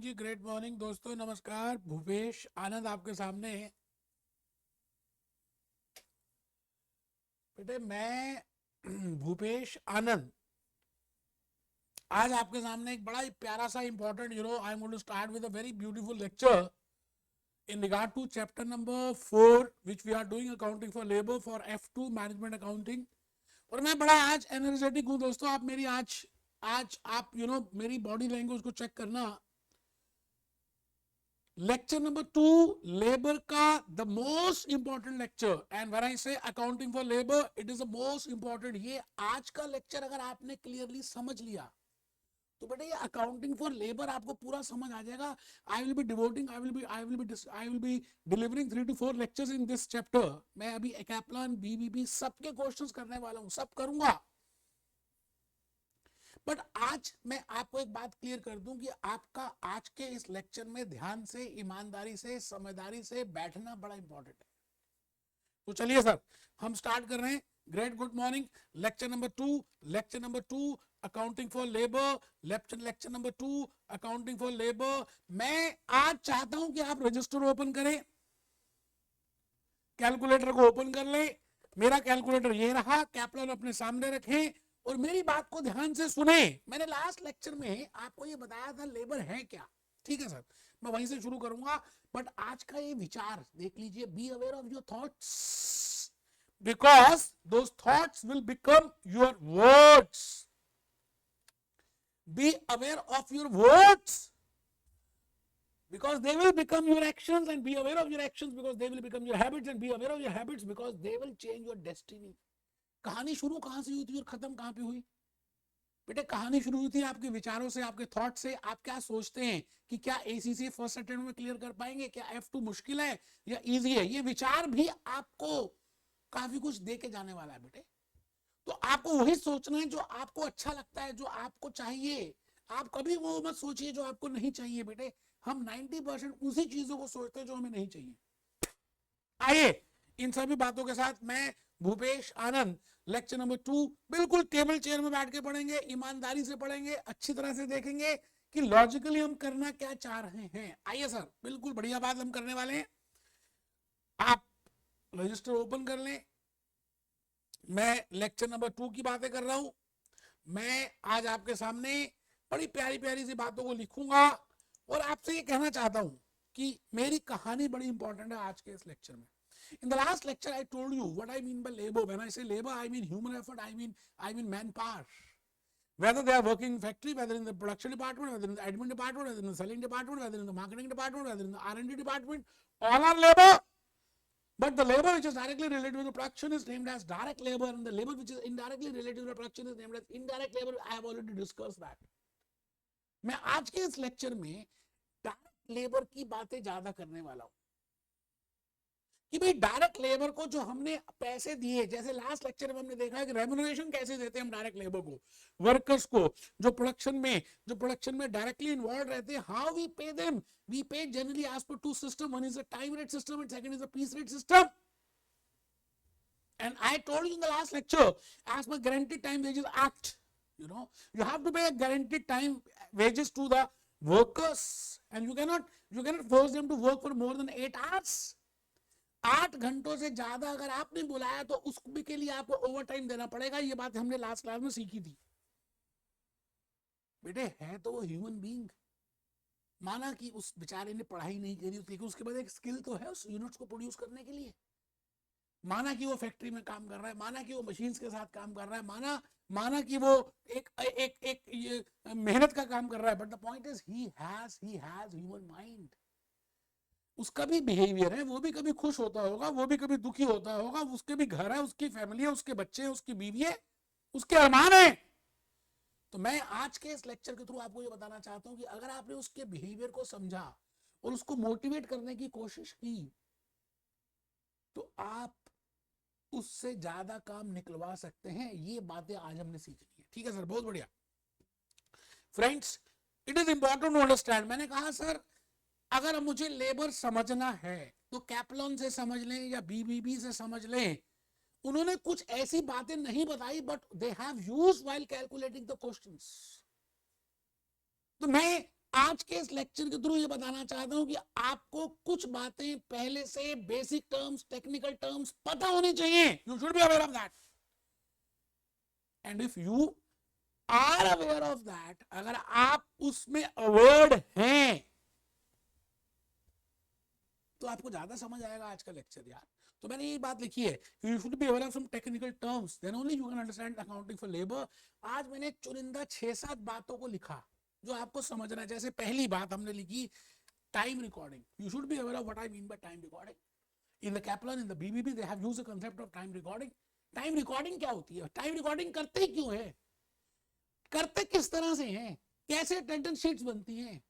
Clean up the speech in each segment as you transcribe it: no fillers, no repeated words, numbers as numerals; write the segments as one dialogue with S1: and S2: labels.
S1: जी, great morning दोस्तों, नमस्कार। भूपेश आनंद आपके सामने है। बेटे मैं भूपेश आनंद आज आपके सामने एक बड़ा ही प्यारा सा important I am going to start with a very beautiful lecture in regard to chapter number 4 which we are doing accounting for labor for F2 management accounting। और मैं बड़ा आज एनर्जेटिक हूं दोस्तों। आप मेरी आज आज आप मेरी बॉडी लैंग्वेज को चेक करना। लेक्चर नंबर 2 लेबर का the most important lecture, and when I say accounting for labour it is the most important. ये आज का लेक्चर अगर आपने क्लियरली समझ लिया तो बेटा ये अकाउंटिंग फॉर लेबर आपको पूरा समझ आ जाएगा। I will be delivering 3 to 4 lectures in this chapter. मैं अभी कैपलान बीबीबी सबके क्वेश्चंस करने वाला हूं, सब करूंगा। बट आज मैं आपको एक बात क्लियर कर दूं कि आपका आज के इस लेक्चर में ध्यान से, ईमानदारी से, समझदारी से बैठना बड़ा इंपॉर्टेंट है। तो चलिए सर, हम स्टार्ट कर रहे हैं। Great good morning. Lecture number two accounting for labour. Lecture number 2 accounting for labour. मैं आज चाहता हूं कि आप रजिस्टर ओपन करें, कैलकुलेटर को ओपन कर लें। मेरा कैलकुलेटर ये रहा, कैपलान अपने सामने रखें और मेरी बात को ध्यान से सुने। मैंने लास्ट लेक्चर में आपको ये बताया था लेबर है क्या। ठीक है सर, मैं वहीं से शुरू करूंगा। बट आज का ये विचार देख लीजिए। B aware of your thoughts because those thoughts will become your words. B aware of your words because they will become your actions, and be aware of your actions because they will become your habits, and be aware of your habits because they will change your destiny। कहानी शुरू कहां से हुई थी और खत्म कहां पे हुई? बेटे कहानी शुरू हुई थी आपके विचारों से, आपके थॉट से। आप क्या सोचते हैं कि क्या एसीसी फर्स्ट अटेम्प्ट में क्लियर कर पाएंगे, क्या F2 मुश्किल है या इजी है? ये विचार भी आपको काफी कुछ दे के जाने वाला है बेटे। तो आपको वही सोचना है जो आपको अच्छा लगता है, जो आपको चाहिए। आप कभी वो मत सोचिए जो आपको नहीं चाहिए बेटे। हम 90% उसी चीजों को सोचते हैं जो हमें नहीं चाहिए। आइए इन सभी बातों के साथ मैं भूपेश आनंद लेक्चर नंबर 2 बिल्कुल टेबल चेयर में बैठ के पढ़ेंगे, ईमानदारी से पढ़ेंगे, अच्छी तरह से देखेंगे कि लॉजिकली हम करना क्या चाह रहे हैं। आइए सर, बिल्कुल बढ़िया बात हम करने वाले हैं। आप रजिस्टर ओपन कर लें। मैं लेक्चर नंबर 2 की बातें कर रहा हूं। मैं आज आपके सामने बड़ी प्यारी प्यारी सी बातों को लिखूंगा और आपसे ये कहना चाहता हूं कि मेरी कहानी बड़ी इंपॉर्टेंट है आज के इस लेक्चर में। In the last lecture, I told you what I mean by labor. When I say labor, I mean human effort. I mean manpower. Whether they are working in factory, whether in the production department, whether in the admin department, whether in the selling department, whether in the marketing department, whether in the R&D department, all are labor. But the labor which is directly related with the production is named as direct labor, and the labor which is indirectly related to the production is named as indirect labor. I have already discussed that. मैं आज के इस lecture में direct labour की बातें ज्यादा करने वाला हूं कि भाई डायरेक्ट लेबर को जो हमने पैसे दिए, जैसे लास्ट लेक्चर में हमने देखा है कि रेम्यूनरेशन कैसे देते हैं हम डायरेक्ट लेबर को, वर्कर्स को, जो प्रोडक्शन में डायरेक्टली इन्वॉल्व रहते हैं। How we pay them? We pay generally as per 2 system. One is a time rate system and second is a piece rate system. And I told you in the last lecture, as per Guaranteed Time Wages Act, you have to pay a guaranteed time wages to the workers, and you cannot force them to work for more than 8 hours। 8 घंटों से ज्यादा अगर आपने बुलाया तो उसके के लिए आपको ओवर टाइम देना पड़ेगा। ये बात हमने लास्ट क्लास में सीखी थी बेटे। है तो वो ह्यूमन बीइंग। माना कि उस बेचारे ने पढ़ाई नहीं करी, लेकिन उसके बाद एक स्किल तो है उस यूनिट्स को प्रोड्यूस करने के लिए। माना कि वो फैक्ट्री में काम कर रहा है, माना कि वो मशीन्स के साथ काम कर रहा है, माना कि वो एक मेहनत का काम कर रहा है। But the point is he has human mind. उसका भी बिहेवियर है, वो भी कभी खुश होता होगा, वो भी कभी दुखी होता होगा। उसके भी घर है, उसकी फैमिली है, उसके बच्चे हैं, उसकी बीवी है, उसके अरमान है। तो मैं आज के इस लेक्चर के थ्रू आपको ये बताना चाहता हूं कि अगर आपने उसके बिहेवियर को समझा और उसको मोटिवेट करने की कोशिश की तो आप उससे ज्यादा काम निकलवा सकते हैं। ये बातें आज हमने सीखनी है। ठीक है सर, बहुत बढ़िया। Friends, it is important to understand. मैंने कहा सर अगर मुझे लेबर समझना है तो कैपलान से समझ लें या बीबीबी से समझ लें। उन्होंने कुछ ऐसी बातें नहीं बताई but they have used while calculating the questions. तो मैं आज के इस लेक्चर के थ्रू ये बताना चाहता हूं कि आपको कुछ बातें पहले से बेसिक टर्म्स, टेक्निकल टर्म्स पता होनी चाहिए. You should be aware of that. And if you are aware of that, अगर आप उसमें अवेयर्ड हैं तो आपको ज्यादा समझ आएगा आज का लेक्चर यार. तो मैंने ये बात लिखी है, you should be aware of some technical terms, then only you can understand accounting for labour. आज मैंने चुनिंदा 6-7 बातों को लिखा जो आपको समझना है. जैसे पहली बात हमने लिखी time recording. You should be aware of what I mean by time recording. In the कैपलन, in the BBB they have used the concept of time recording. Time recording क्या होती है? टाइम रिकॉर्डिंग करते क्यों है, करते किस तरह से हैं, कैसे अटेंडेंस शीट्स बनती हैं,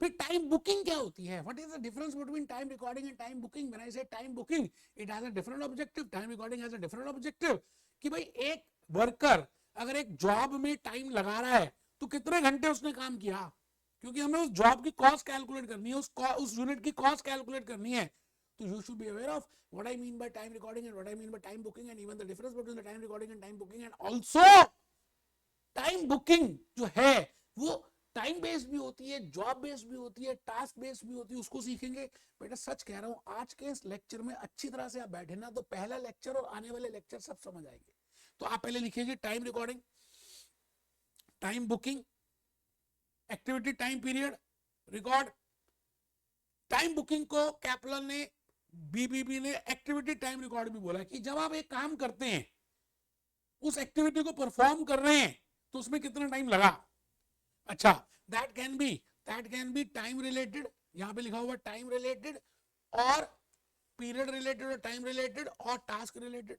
S1: फिर टाइम बुकिंग क्या होती है, what is the difference between time recording and time booking. When I say time booking, it has a different objective, time recording has a different objective. कि भाई एक वर्कर अगर एक जॉब में टाइम लगा रहा है तो कितने घंटे उसने काम किया, क्योंकि हमें उस जॉब की कॉस्ट कैलकुलेट करनी है, उस यूनिट की कॉस्ट कैलकुलेट करनी है. तो you should be aware of what I mean by time recording and what I mean by time booking, and even the difference between the time recording and time booking. And also time booking जो है वो time based भी होती है, job based भी होती है, task based भी होती है. उसको सीखेंगे. बेटा सच कह रहा हूं, आज के इस लेक्चर में अच्छी तरह से आप बैठे ना तो पहला लेक्चर और आने वाले लेक्चर सब समझ आएंगे. तो आप पहले लिखिए time recording, time booking, activity time period, record. Time booking को कैपलन ने, बीबीबी ने एक्टिविटी टाइम रिकॉर्ड भी बोला कि जब आप एक काम करते हैं, उस एक्टिविटी को परफॉर्म कर रहे हैं तो उसमें कितना टाइम लगा. अच्छा, that can be time related, यहां पे लिखा हुआ टाइम रिलेटेड और पीरियड रिलेटेड और टाइम रिलेटेड और टास्क रिलेटेड.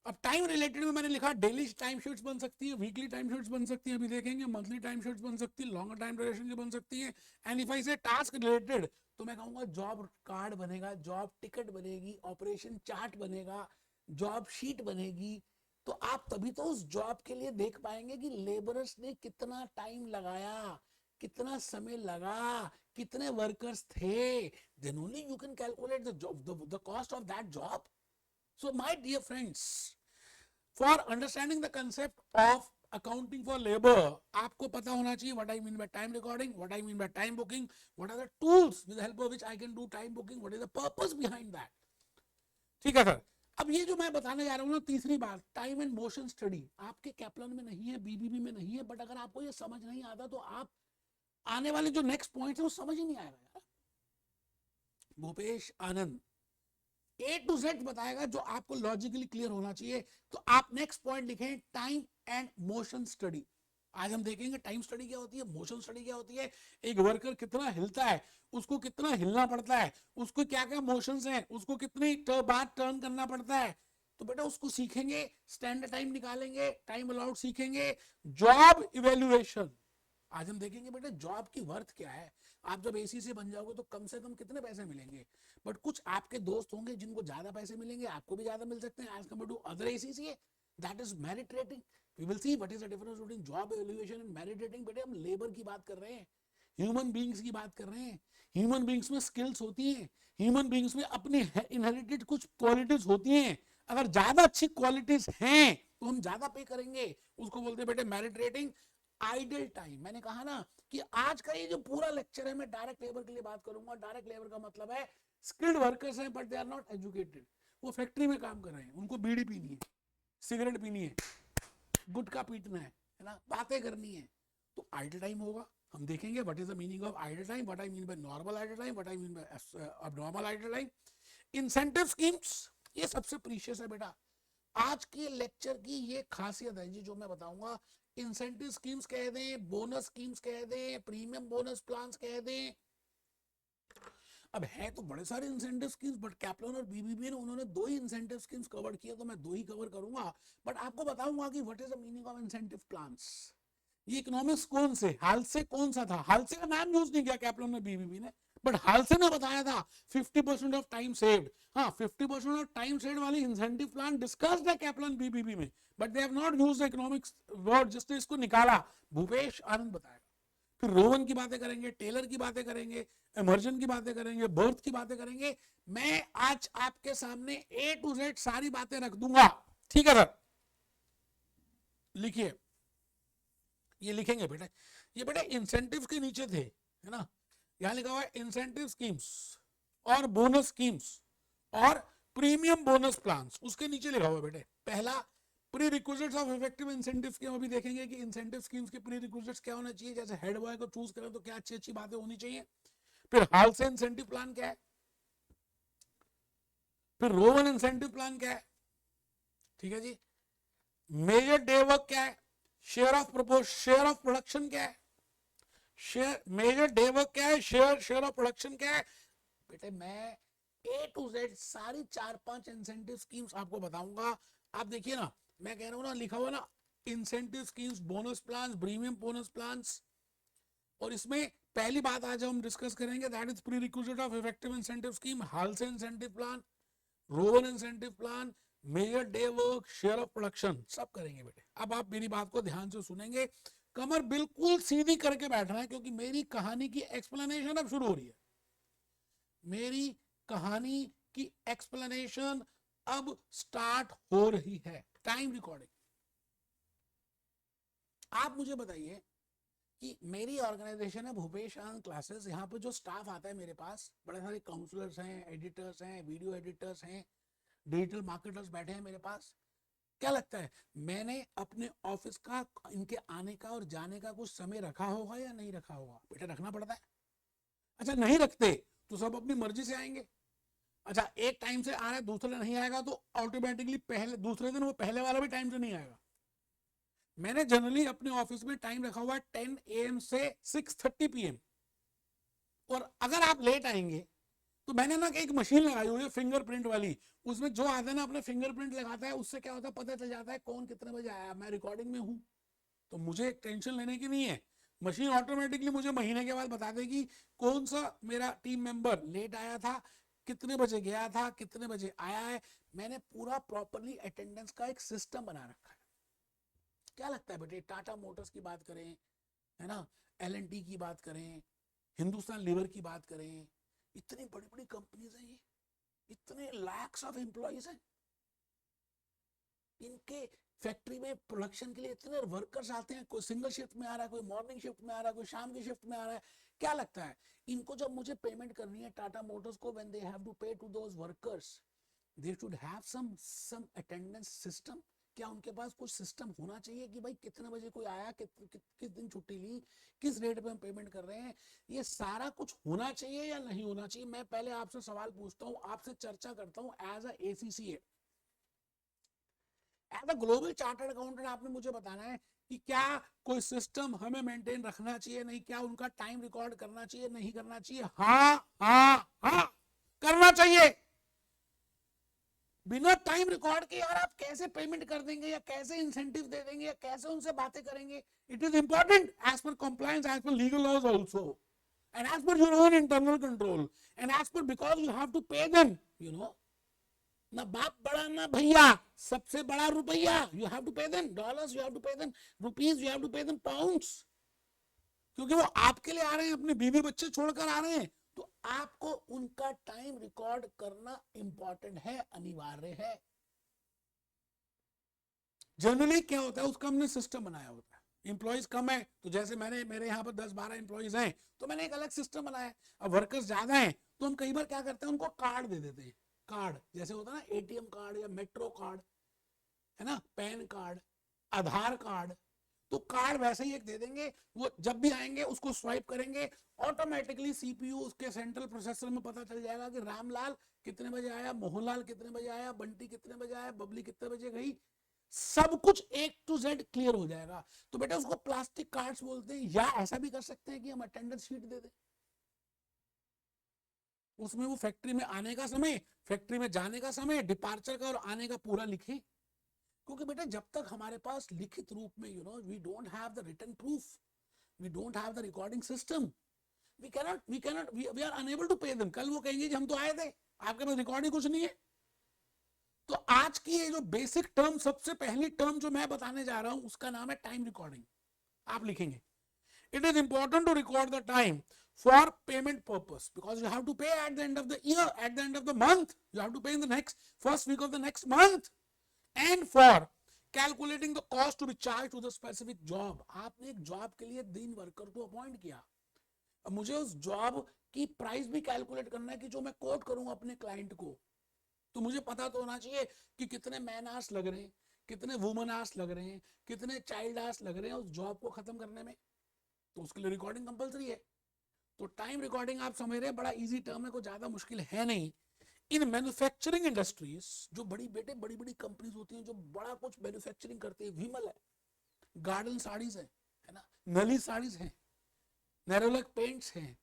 S1: अब टाइम रिलेटेड में मैंने लिखा डेली टाइम शीट्स बन सकती है, वीकली टाइम शीट्स बन सकती है, अभी देखेंगे, मंथली टाइम शीट्स बन सकती है, लॉन्गर टाइम ड्यूरेशन की बन सकती है. एंड इफ आई से टास्क रिलेटेड तो मैं कहूंगा जॉब कार्ड बनेगा, जॉब टिकट बनेगी, ऑपरेशन चार्ट बनेगा, जॉब शीट बनेगी. तो आप तभी तो उस जॉब के लिए देख पाएंगे कि लेबरर्स ने कितना टाइम लगाया, कितना समय लगा, कितने वर्कर्स थे. Then only you can calculate the cost of that job. So my dear friends, for understanding the concept of accounting for labor, आपको पता होना चाहिए what I mean by time recording, what I mean by time booking, what are the tools with the help of which I can do time booking, what is the purpose behind that. ठीक है sir. अब ये जो मैं बताने जा रहा हूँ ना, तीसरी बात, टाइम एंड मोशन स्टडी आपके कैपलन में नहीं है, बीबीबी में नहीं है, बट अगर आपको ये समझ नहीं आता तो आप आने वाले जो नेक्स्ट पॉइंट है वो समझ ही नहीं आएगा यार. भूपेश आनंद A to Z बताएगा जो आपको लॉजिकली क्लियर होना चाहिए. तो आप नेक्स्ट पॉइंट लिखें टाइम एंड मोशन स्टडी. आज हम देखेंगे टाइम स्टडी क्या होती है, मोशन स्टडी क्या होती है, एक वर्कर कितना हिलता है, उसको कितना हिलना पड़ता है, उसको क्या क्या मोशंस हैं, उसको कितनी बार टर्न करना पड़ता है. तो बेटा उसको सीखेंगे, स्टैंडर्ड टाइम निकालेंगे, टाइम अलाउड सीखेंगे. जॉब इवेल्युएशन आज हम देखेंगे बेटा जॉब की वर्थ क्या है. आप जब एसी से बन जाओगे तो कम से कम कितने पैसे मिलेंगे. बट कुछ आपके दोस्त होंगे जिनको ज्यादा पैसे मिलेंगे, आपको भी ज्यादा मिल सकते हैं as compare to other ACC. That is merit rating. We will see what is the difference between job evaluation and merit rating. बेटे हम लेबर की बात कर रहे हैं, ह्यूमन बीइंग्स की बात कर रहे हैं. ह्यूमन बीइंग्स में स्किल्स होती हैं, ह्यूमन बीइंग्स में अपनी इनहेरिटेड कुछ क्वालिटीज होती हैं. अगर ज्यादा अच्छी क्वालिटीज हैं तो हम ज्यादा पे करेंगे. उसको बोलते हैं बेटे मेरिट रेटिंग. आइडल टाइम, मैंने कहा ना कि आज का ये जो पूरा लेक्चर है मैं डायरेक्ट लेबर के लिए बात करूंगा. डायरेक्ट लेबर का मतलब है स्किल्ड वर्कर्स हैं but they are not educated. वो फैक्ट्री में काम कर रहे हैं, उनको बीड़ी पीनी है, सिगरेट पीनी है, गुटखा पीटना है ना, बातें करनी है. तो आइडल टाइम होगा. हम देखेंगे what is the meaning of idle time, what I mean by normal idle time, what I mean by abnormal idle time. Incentive schemes ये सबसे प्रीशियस है बेटा. आज के लेक्चर की ये खासियत है जी जो मैं बताऊंगा. इंसेंटिव स्कीम्स कह दें, बोनस स्कीम्स कह दें, प्रीमियम बोनस प्लान्स कह दें. अब है तो बड़े सारे इंसेंटिव स्कीम्स, बट कैपलन और बीबीबी ने उन्होंने 2 ही इंसेंटिव स्कीम्स कवर किए, तो मैं 2 ही कवर करूंगा. बट आपको बताऊंगा कि what is the meaning of incentive plans. ये इकोनॉमिक्स कौन से हाल से कौन सा था, हाल से का नाम यूज नहीं किया कैपलन ने बीबीबी ने, बट हाल से ने बताया था 50% ऑफ टाइम सेव्ड. हाँ 50% ऑफ टाइम सेव्ड वाली इंसेंटिव प्लान डिस्कस्ड है कैपलन बीबीबी में, but they have not used the economics word जिसने इसको निकाला. भूपेश आनंद बताएगा. फिर रोवन की बातें करेंगे, टेलर की बातें करेंगे, इमर्जन की बातें करेंगे, बर्थ की बातें करेंगे. मैं आज आपके सामने A to Z सारी बातें रख दूंगा. ठीक है सर. लिखिए ये लिखेंगे बेटा, ये बेटा इंसेंटिव के नीचे थे, है ना, यहाँ लिखा हुआ है इंसेंटिव स्कीम्स और बोनस स्कीम्स और प्रीमियम बोनस प्लान्स, उसके नीचे लिखा हुआ है बेटे पहला pre requisites of effective incentive के, अभी देखेंगे कि इंसेंटिव स्कीम्स के प्री रिक्विजिट्स क्या होना चाहिए, जैसे हेड बॉय को चूज करें तो क्या अच्छी अच्छी बातें होनी चाहिए, फिर हाल से इंसेंटिव प्लान क्या है, फिर रोवन इंसेंटिव प्लान क्या है, ठीक है जी, मेजर डे वर्क क्या है, शेयर ऑफ प्रोडक्शन क्या है, शेयर मेजर डे वर्क क्या है, शेयर ऑफ प्रोडक्शन क्या है। बेटे मैं A to Z सारी 4-5 इंसेंटिव स्कीम्स आपको बताऊंगा। आप देखिए ना, मैं कह रहा हूं ना, लिखा हुआ ना incentive schemes, bonus plan, premium bonus plan, और इसमें पहली बात आज हम डिस्कस करेंगे that is prerequisite of effective incentive scheme, Halsey incentive plan, Rowan incentive plan, measure day work, share of production, सब करेंगे बेटे। अब आप मेरी बात को ध्यान से सुनेंगे, कमर बिल्कुल सीधी करके बैठना है, क्योंकि मेरी कहानी की एक्सप्लेनेशन अब शुरू हो रही है। मेरी कहानी की एक्सप्लेनेशन अब स्टार्ट हो रही है। Time recording. आप मुझे बताइए कि मेरी ऑर्गेनाइजेशन है भूपेश आनंद क्लासेस, यहाँ पे जो स्टाफ आता है मेरे पास, बड़े सारे काउंसलर्स हैं, एडिटर्स हैं, वीडियो एडिटर्स हैं, डिजिटल मार्केटर्स बैठे हैं मेरे पास। क्या लगता है मैंने अपने ऑफिस का, इनके आने का और जाने का कुछ समय रखा होगा या नहीं रखा होगा? बेटा रखना पड़ता है। अच्छा नहीं रखते तो सब अपनी मर्जी से आएंगे। अच्छा एक टाइम से आ रहा है, दूसरा नहीं आएगा तो ऑटोमेटिकली पहले दूसरे दिन वो पहले वाला भी टाइम से नहीं आएगा। मैंने जनरली अपने ऑफिस में टाइम रखा हुआ है 10 AM से 6:30 PM, और अगर आप लेट आएंगे तो मैंने ना एक मशीन लगाई हुई है फिंगरप्रिंट वाली, उसमें जो आता है ना अपने फिंगरप्रिंट लगाता है, उससे क्या होता है पता चल जाता है कौन कितने बजे आया। मैं रिकॉर्डिंग में हूं तो मुझे टेंशन लेने की नहीं है, मशीन ऑटोमेटिकली मुझे महीने के बाद बता देगी कौन सा मेरा टीम मेंबर लेट आया था, कितने बजे गया था, कितने बजे आया है। मैंने पूरा प्रॉपरली अटेंडेंस का एक सिस्टम बना रखा है। क्या लगता है बेटे, टाटा मोटर्स की बात करें, है ना, L&T की बात करें, हिंदुस्तान लीवर की बात करें, इतनी बड़ी बड़ी कंपनीज हैं, ये इतने लैक्स ऑफ एम्प्लॉइज हैं, इनके फैक्ट्री में प्रोडक्शन के लिए इतने वर्कर्स आते हैं, कोई सिंगल शिफ्ट में आ रहा है, कोई मॉर्निंग शिफ्ट में आ रहा है, कोई शाम की शिफ्ट में आ रहा है। क्या लगता है इनको जब मुझे पेमेंट करनी है टाटा मोटर्स को, when they have to pay to those workers, they should have some attendance system. क्या उनके पास कुछ सिस्टम होना चाहिए कि भाई कितने बजे कोई आया, किस दिन छुट्टी ली, किस रेट पे हम पेमेंट कर रहे हैं, ये सारा कुछ होना चाहिए या नहीं होना चाहिए? मैं पहले आपसे सवाल पूछता हूं, आपसे चर्चा करता हूं as a ACCA, as a global chartered accountant. आपने मुझे बताना है कि क्या कोई सिस्टम हमें मेंटेन रखना चाहिए, नहीं, क्या उनका टाइम रिकॉर्ड करना चाहिए, नहीं करना चाहिए? हाँ हाँ हाँ करना चाहिए। बिना टाइम रिकॉर्ड के यार आप कैसे पेमेंट कर देंगे, या कैसे इंसेंटिव दे देंगे, या कैसे उनसे बातें करेंगे? It is important as per compliance, as per legal laws also, and as per your own internal control, and as per because you have to pay them, you know, ना बाप बड़ा ना भैया, सबसे बड़ा रुपया, you have to pay them dollars, you have to pay them rupees, you have to pay them pounds, क्योंकि वो आपके लिए आ रहे हैं, अपने बीवी बच्चे छोड़कर आ रहे हैं, तो आपको उनका टाइम रिकॉर्ड करना इंपॉर्टेंट है, अनिवार्य है। जनरली क्या होता है, उसका हमने सिस्टम बनाया होता है। एम्प्लॉइज कम है तो जैसे मेरे यहाँ पर 10-12 एम्प्लॉइज हैं तो मैंने एक अलग सिस्टम बनाया है। अब वर्कर्स ज्यादा हैं तो हम कई बार क्या करते हैं, उनको कार्ड दे देते हैं। कार्ड जैसे होता है ना ATM कार्ड या मेट्रो कार्ड, है ना, पैन कार्ड, आधार कार्ड, तो कार्ड वैसे ही एक दे देंगे। वो जब भी आएंगे उसको स्वाइप करेंगे, ऑटोमेटिकली CPU उसके सेंट्रल प्रोसेसर में पता चल जाएगा कि रामलाल कितने बजे आया, मोहनलाल कितने बजे आया, बंटी कितने बजे आया, बबली कितने बजे गई, सब कुछ A to Z क्लियर हो जाएगा। तो बेटा उसको प्लास्टिक कार्ड्स बोलते हैं, या ऐसा भी कर सकते हैं कि हम अटेंडेंस शीट दे दें, उसमें वो फैक्ट्री में आने का समय, फैक्ट्री में जाने का समय, डिपार्चर का और आने का पूरा लिखे। क्योंकि बेटा जब तक हमारे पास लिखित रूप में, you know, we don't have the written proof, we don't have the recording system, we are unable to pay them. कल वो कहेंगे कि हम तो आए थे, आपके पास रिकॉर्डिंग कुछ नहीं है। तो आज की ये जो बेसिक टर्म, सबसे पहली टर्म जो मैं बताने जा रहा हूं, उसका नाम है टाइम रिकॉर्डिंग। आप लिखेंगे, it is important to record the time for payment purpose, because you have to pay at the end of the year, at the end of the month, you have to pay in the next first week of the next month, and for calculating the cost to be charge to the specific job. आपने एक job के लिए 3 worker को appoint किया, अब मुझे उस job की प्राइस भी कैलकुलेट करना है कि जो मैं कोट करूंगा अपने क्लाइंट को, तो मुझे पता तो होना चाहिए कि कितने मैन आवर्स लग रहे हैं, कितने वुमन आवर्स लग रहे हैं, कितने चाइल्ड आवर्स लग रहे हैं उस जॉब को खत्म करने में। तो उसके लिए रिकॉर्डिंग कंपलसरी है। तो टाइम रिकॉर्डिंग आप समझ रहे हैं, बड़ा इजी टर्म है, कोई ज्यादा मुश्किल है नहीं। इन मैन्युफैक्चरिंग इंडस्ट्रीज, जो बड़ी बड़ी कंपनीज होती हैं जो बड़ा कुछ मैन्युफैक्चरिंग करती है, विमल है, गार्डन साड़ीज है ना, नली साड़ीज है, नेरोलैक पेंट्स हैं,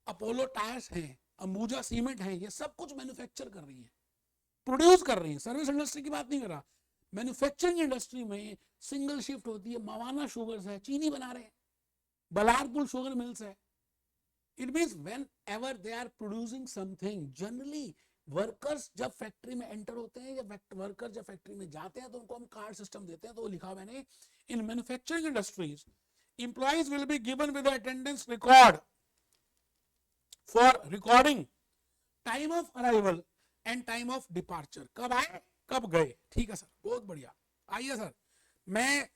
S1: अपोलो टायर्स हैं, अंबुजा सीमेंट है, ये सब कुछ मैन्युफैक्चर कर रही है, प्रोड्यूस कर रही है। सर्विस इंडस्ट्री की बात नहीं कर रहा। मैन्युफैक्चरिंग इंडस्ट्री में सिंगल शिफ्ट होती है। मवाना शुगर्स है, चीनी बना रहे हैं, बलारपुर शुगर मिल्स है। It means whenever they are producing something, generally workers जब फैक्ट्री में एंटर होते हैं या वर्कर जब फैक्ट्री में जाते हैं तो उनको हम कार्ड सिस्टम देते हैं। तो वो लिखा मैंने, in manufacturing industries employees will be given with the attendance record for recording time of arrival and time of departure। कब आए कब गए, ठीक है सर, बहुत बढ़िया। आइए सर, मैं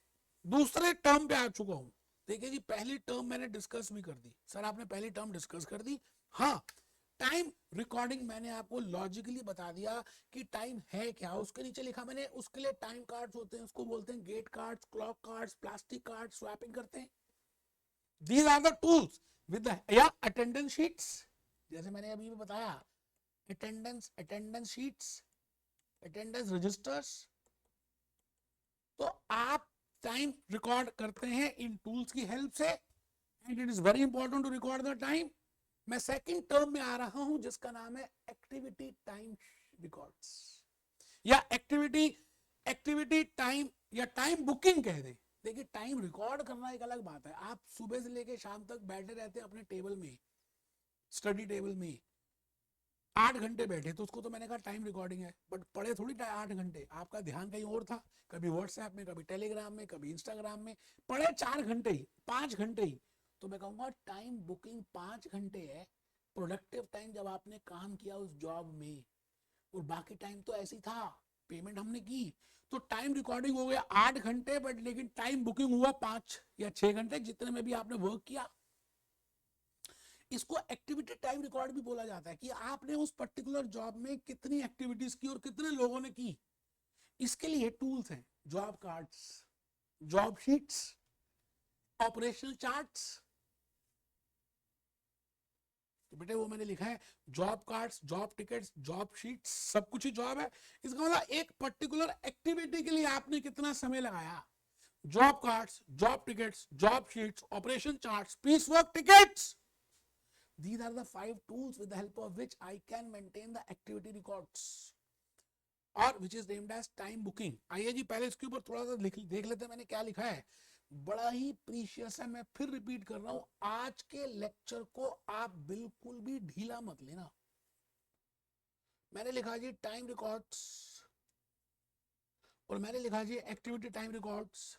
S1: दूसरे टर्म पे आ चुका हूं। देखिए जी, पहली टर्म मैंने डिस्कस भी कर दी। सर आपने पहली टर्म डिस्कस कर दी, हाँ। टाइम रिकॉर्डिंग मैंने आपको लॉजिकली बता दिया कि टाइम है क्या। उसके नीचे लिखा मैंने, उसके लिए टाइम कार्ड्स होते हैं, उसको बोलते हैं gate cards, clock cards, plastic card, swapping करते हैं। These are the tools with the या अटेंडेंस शीट्स, जैसे मैंने अभी भी बताया, अटेंडेंस शीट्स, अटेंडेंस रजिस्टर्स। तो आप टाइम रिकॉर्ड करते हैं इन टूल्स की हेल्प से, and it is very important to record the time. मैं सेकंड टर्म में आ रहा हूं जिसका नाम है एक्टिविटी टाइम रिकॉर्ड्स, या एक्टिविटी टाइम, या टाइम बुकिंग कह दे। देखिए, टाइम रिकॉर्ड करना एक अलग बात है। आप सुबह से लेके शाम तक बैठे रहते हैं अपने टेबल में, स्टडी टेबल में 8 घंटे बैठे, तो उसको तो मैंने कहा टाइम रिकॉर्डिंग है, बट पढ़े थोड़ी 8 घंटे, आपका ध्यान कहीं और था, कभी व्हाट्सएप में, कभी टेलीग्राम में, कभी इंस्टाग्राम में, पढ़े 4 घंटे ही, 5 घंटे ही। तो मैं कहूंगा टाइम बुकिंग 5 घंटे है, प्रोडक्टिव टाइम जब आपने काम किया उस जॉब में, और बाकी टाइम तो ऐसी था, पेमेंट हमने की। तो टाइम रिकॉर्डिंग हो गया 8 घंटे, बट लेकिन टाइम बुकिंग हुआ 5 या 6 घंटे, जितने में भी आपने वर्क किया। इसको एक्टिविटी टाइम रिकॉर्ड भी बोला जाता है, कि आपने उस पर्टिकुलर जॉब में कितनी एक्टिविटीज की और कितने लोगों ने की। इसके लिए टूल्स हैं, job cards, job sheets, operational charts. तो बेटे वो मैंने लिखा है, job cards, job tickets, job sheets, सब कुछ ही जॉब है। इसका मतलब एक पर्टिकुलर एक्टिविटी के लिए आपने कितना समय लगाया। Job cards, job tickets, job sheets, operation charts, piece work tickets. These are the 5 tools with the help of which I can maintain the activity records, और which is named as time booking। आइए जी, पहले इसके ऊपर थोड़ा सा देख लेते हैं मैंने क्या लिखा है। बड़ा ही प्रीशियस है, मैं फिर रिपीट कर रहा हूं, आज के लेक्चर को आप बिल्कुल भी ढीला मत लेना। मैंने लिखा जी टाइम रिकॉर्ड्स, और मैंने लिखा जी एक्टिविटी टाइम रिकॉर्ड्स,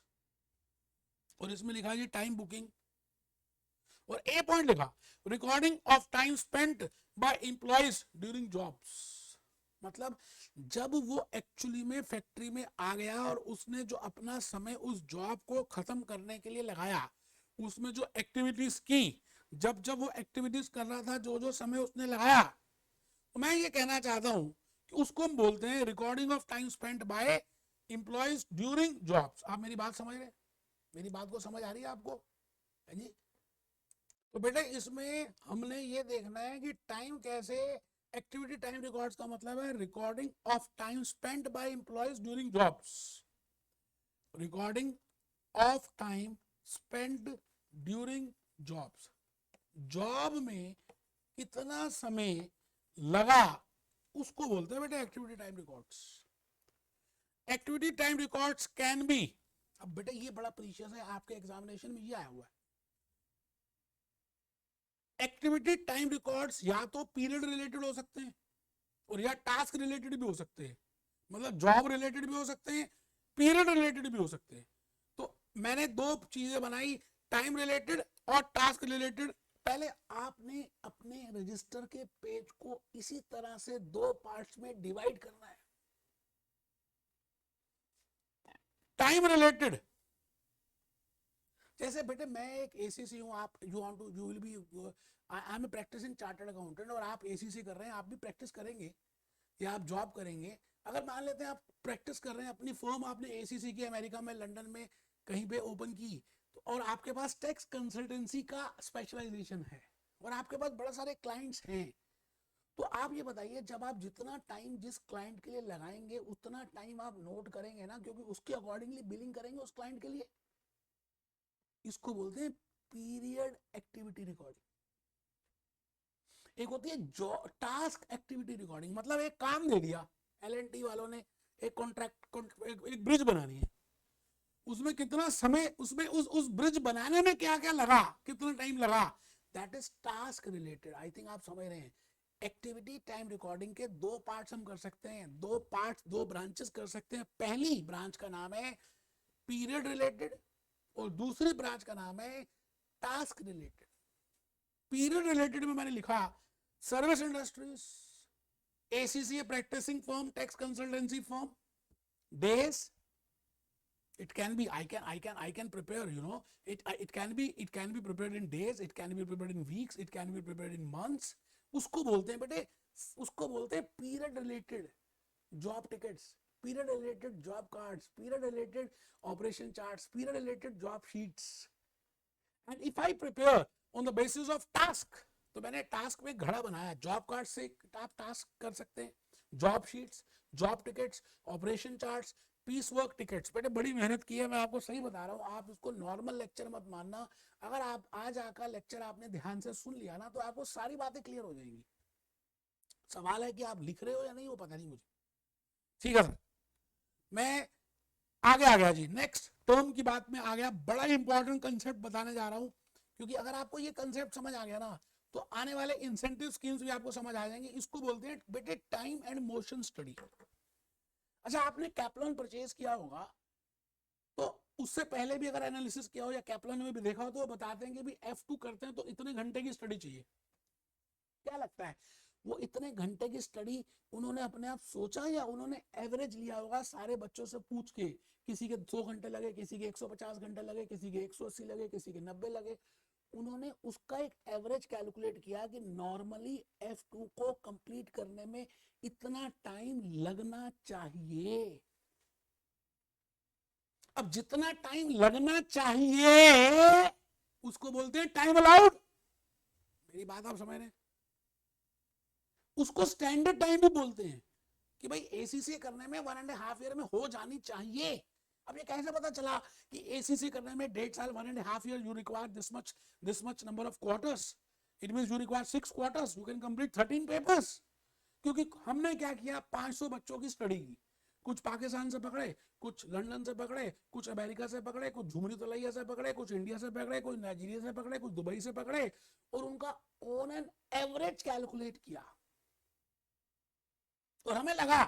S1: और इसमें लिखा जी टाइम बुकिंग, और ए पॉइंट लिखा recording of time spent by employees during jobs. मतलब जब वो एक्चुअली में फैक्ट्री में आ गया और उसने जो अपना समय उस जॉब को खत्म करने के लिए लगाया, उसमें जो एक्टिविटीज की, जब जब वो एक्टिविटीज कर रहा था, जो जो समय उसने लगाया, तो मैं ये कहना चाहता हूं कि उसको हम बोलते हैं recording of time spent by employees during jobs. आप मेरी बात समझ रहे हैं? मेरी बात को समझ आ रही है आपको? है जी। तो बेटे इसमें हमने ये देखना है कि टाइम कैसे, एक्टिविटी टाइम रिकॉर्ड्स का मतलब है recording of time spent by employees during jobs, recording of time spent during jobs. Job में कितना समय लगा उसको बोलते हैं बेटे activity time records. Activity time records can be, अब बेटे ये बड़ा प्रीशियस है, आपके एग्जामिनेशन में ये आया हुआ है। एक्टिविटी टाइम रिकॉर्ड्स या तो पीरियड रिलेटेड हो सकते हैं, और या टास्क रिलेटेड भी हो सकते हैं। मतलब जॉब रिलेटेड भी हो सकते हैं, पीरियड रिलेटेड भी हो सकते हैं। तो मैंने 2 चीजें बनाई, टाइम रिलेटेड और टास्क रिलेटेड। पहले आपने अपने रजिस्टर के पेज को इसी तरह से 2 पार्ट्स में डिवाइड करना है। टाइम रिलेटेड, जैसे बेटे मैं एक एसीसी हूँ, आप you will be, I am practicing chartered accountant, और आप एसीसी कर रहे हैं, आप भी प्रैक्टिस करेंगे या आप जॉब करेंगे। अगर मान लेते हैं आप प्रैक्टिस कर रहे हैं, अपनी फर्म आपने एसीसी की अमेरिका में, लंदन में कहीं पे ओपन की, तो और आपके पास टैक्स कंसल्टेंसी का स्पेशलाइजेशन है और आपके पास बड़े सारे क्लाइंट्स हैं, तो आप ये बताइए, जब आप जितना टाइम जिस क्लाइंट के लिए लगाएंगे उतना टाइम आप नोट करेंगे ना, क्योंकि उसके अकॉर्डिंगली बिलिंग करेंगे उस क्लाइंट के लिए। इसको बोलते हैं पीरियड एक्टिविटी रिकॉर्डिंग। एक होती है जो टास्क एक्टिविटी रिकॉर्डिंग, मतलब एक काम दे दिया एलएनटी वालों ने, एक कॉन्ट्रैक्ट, एक ब्रिज बनानी है, उसमें कितना समय, उसमें उस ब्रिज बनाने में क्या क्या लगा, कितना टाइम लगा, that is task related. I think आप समझ रहे हैं। एक्टिविटी टाइम रिकॉर्डिंग के दो पार्ट्स हम कर सकते हैं, दो पार्ट्स, दो ब्रांचेस कर सकते हैं। पहली ब्रांच का नाम है पीरियड रिलेटेड और दूसरी ब्रांच का नाम है टास्क रिलेटेड। पीरियड रिलेटेड में मैंने लिखा service industries, ACC practicing firm, tax consultancy firm, days, it can be, I can prepare, you know, it can be prepared in days, it can be prepared in weeks, it can be prepared in months। उसको बोलते हैं बेटे, उसको बोलते हैं period related job tickets, period related job cards, period related operation charts, period related job sheets. And if I prepare on the basis of task, तो मैंने task में घड़ा बनाया, जॉब कार्ड से आप टास्क कर सकते हैं, job sheets, job tickets, operation charts, piece work tickets. बेटे बड़ी मेहनत की है, मैं आपको सही बता रहा हूँ, आप इसको नॉर्मल लेक्चर मत मानना। अगर आप आज आकर लेक्चर आपने ध्यान से सुन लिया ना, तो आपको सारी बातें क्लियर हो जाएंगी। सवाल है कि आप लिख रहे हो या नहीं, वो पता नहीं मुझे। ठीक है सर, मैं आगे आ गया जी, नेक्स्ट टर्म की बात में आ गया। बड़ा इंपॉर्टेंट कंसेप्ट बताने जा रहा हूं, क्योंकि अगर आपको ये कंसेप्ट समझ आ गया ना, तो आने वाले इंसेंटिव स्कीम्स भी आपको समझ आ जाएंगे। इसको बोलते हैं बेटे टाइम एंड मोशन स्टडी। अच्छा, आपने कैप्लन परचेज किया होगा, तो उससे पहले भी अगर एनालिसिस किया हो या कैप्लन में भी देखा हो, तो वो बताते हैं कि भी F2 करते हैं तो इतने घंटे की स्टडी चाहिए। क्या लगता है, वो इतने घंटे की स्टडी उन्होंने अपने आप सोचा या उन्होंने एवरेज लिया होगा सारे बच्चों से पूछ के? किसी के 100 घंटे लगे, किसी के 150 घंटे लगे, किसी के 180 लगे, किसी के 90 लगे। उन्होंने उसका एक एवरेज कैलकुलेट किया कि नॉर्मली F2 को कंप्लीट करने में इतना टाइम लगना चाहिए। अब जितना टाइम लगना चाहिए उसको बोलते हैं टाइम अलाउड। मेरी बात आप समझ रहे हैं? उसको स्टैंडर्ड टाइम भी बोलते हैं कि भाई एसीसी करने में 1.5 ईयर में हो जानी चाहिए। अब ये कैसे पता चला कि एसीसी करने में 1.5 साल, 1.5 year, you require this much number of quarters, it means you require 6 quarters, you can complete 13 papers. क्योंकि हमने क्या किया, 500 बच्चों की स्टडी की, कुछ पाकिस्तान से पकड़े, कुछ लंदन से पकड़े, कुछ अमेरिका से पकड़े, कुछ झुमरी तलैया से पकड़े, कुछ इंडिया से पकड़े, कुछ नाइजीरिया से पकड़े, कुछ दुबई से पकड़े, और उनका ऑन एन एवरेज कैलकुलेट किया। और हमें लगा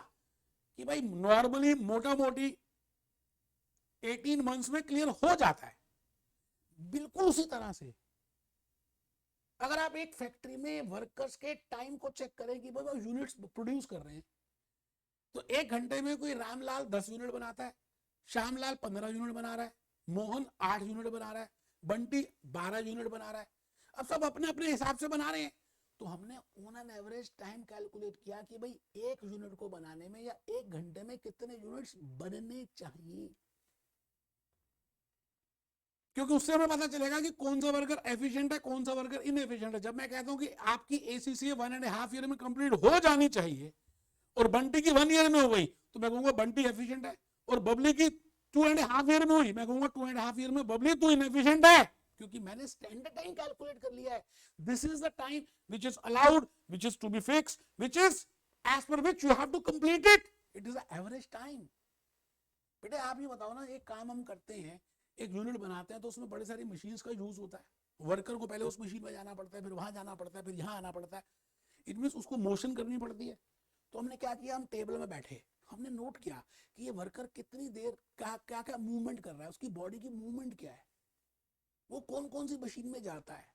S1: कि भाई नॉर्मली मोटा मोटी 18 मंथ्स में क्लियर हो जाता है। बिल्कुल उसी तरह से अगर आप एक फैक्ट्री में वर्कर्स के टाइम को चेक करें कि भाई वो यूनिट्स प्रोड्यूस कर रहे हैं, तो 1 घंटे में कोई रामलाल 10 यूनिट बनाता है, श्यामलाल 15 यूनिट बना रहा है, मोहन 8 यूनिट बना रहा है, बंटी 12 यूनिट बना रहा है। अब सब अपने अपने हिसाब से बना रहे हैं, तो हमने on an average time calculate किया कि भाई 1 यूनिट को बनाने में या 1 घंटे में कितने यूनिट्स बनने चाहिए, क्योंकि उससे हमें पता चलेगा कि कौन सा वर्कर एफिशिएंट है, कौन सा वर्कर इनएफिशिएंट है। जब मैं कहता हूं कि आपकी एसीसी 1.5 ईयर में कंप्लीट हो जानी चाहिए और बंटी की 1 ईयर में हो गई, तो मैं कहूंगा बंटी एफिशिएंट है। और बबली की 2.5 ईयर में हुई, मैं कहूंगा 2.5 ईयर में बबली तू इनएफिशिएंट है, क्योंकि मैंने स्टैंडर्ड टाइम कैलकुलेट कर लिया है। This is the time which is allowed, which is to be fixed, which is as per which you have to complete it. It is the average time. बेटे आप ये बताओ ना, एक काम हम करते हैं, एक यूनिट बनाते हैं, तो उसमें बड़ी सारी मशीन्स का यूज होता है। वर्कर को पहले उस मशीन में जाना पड़ता है, फिर वहां जाना पड़ता है, फिर यहाँ आना पड़ता है। इट मीन उसको मोशन करनी पड़ती है। तो हमने क्या किया, हम टेबल में बैठे, हमने नोट किया कि ये वर्कर कितनी देर क्या क्या क्या मूवमेंट कर रहा है, उसकी बॉडी की मूवमेंट क्या है, वो कौन कौन सी मशीन में जाता है,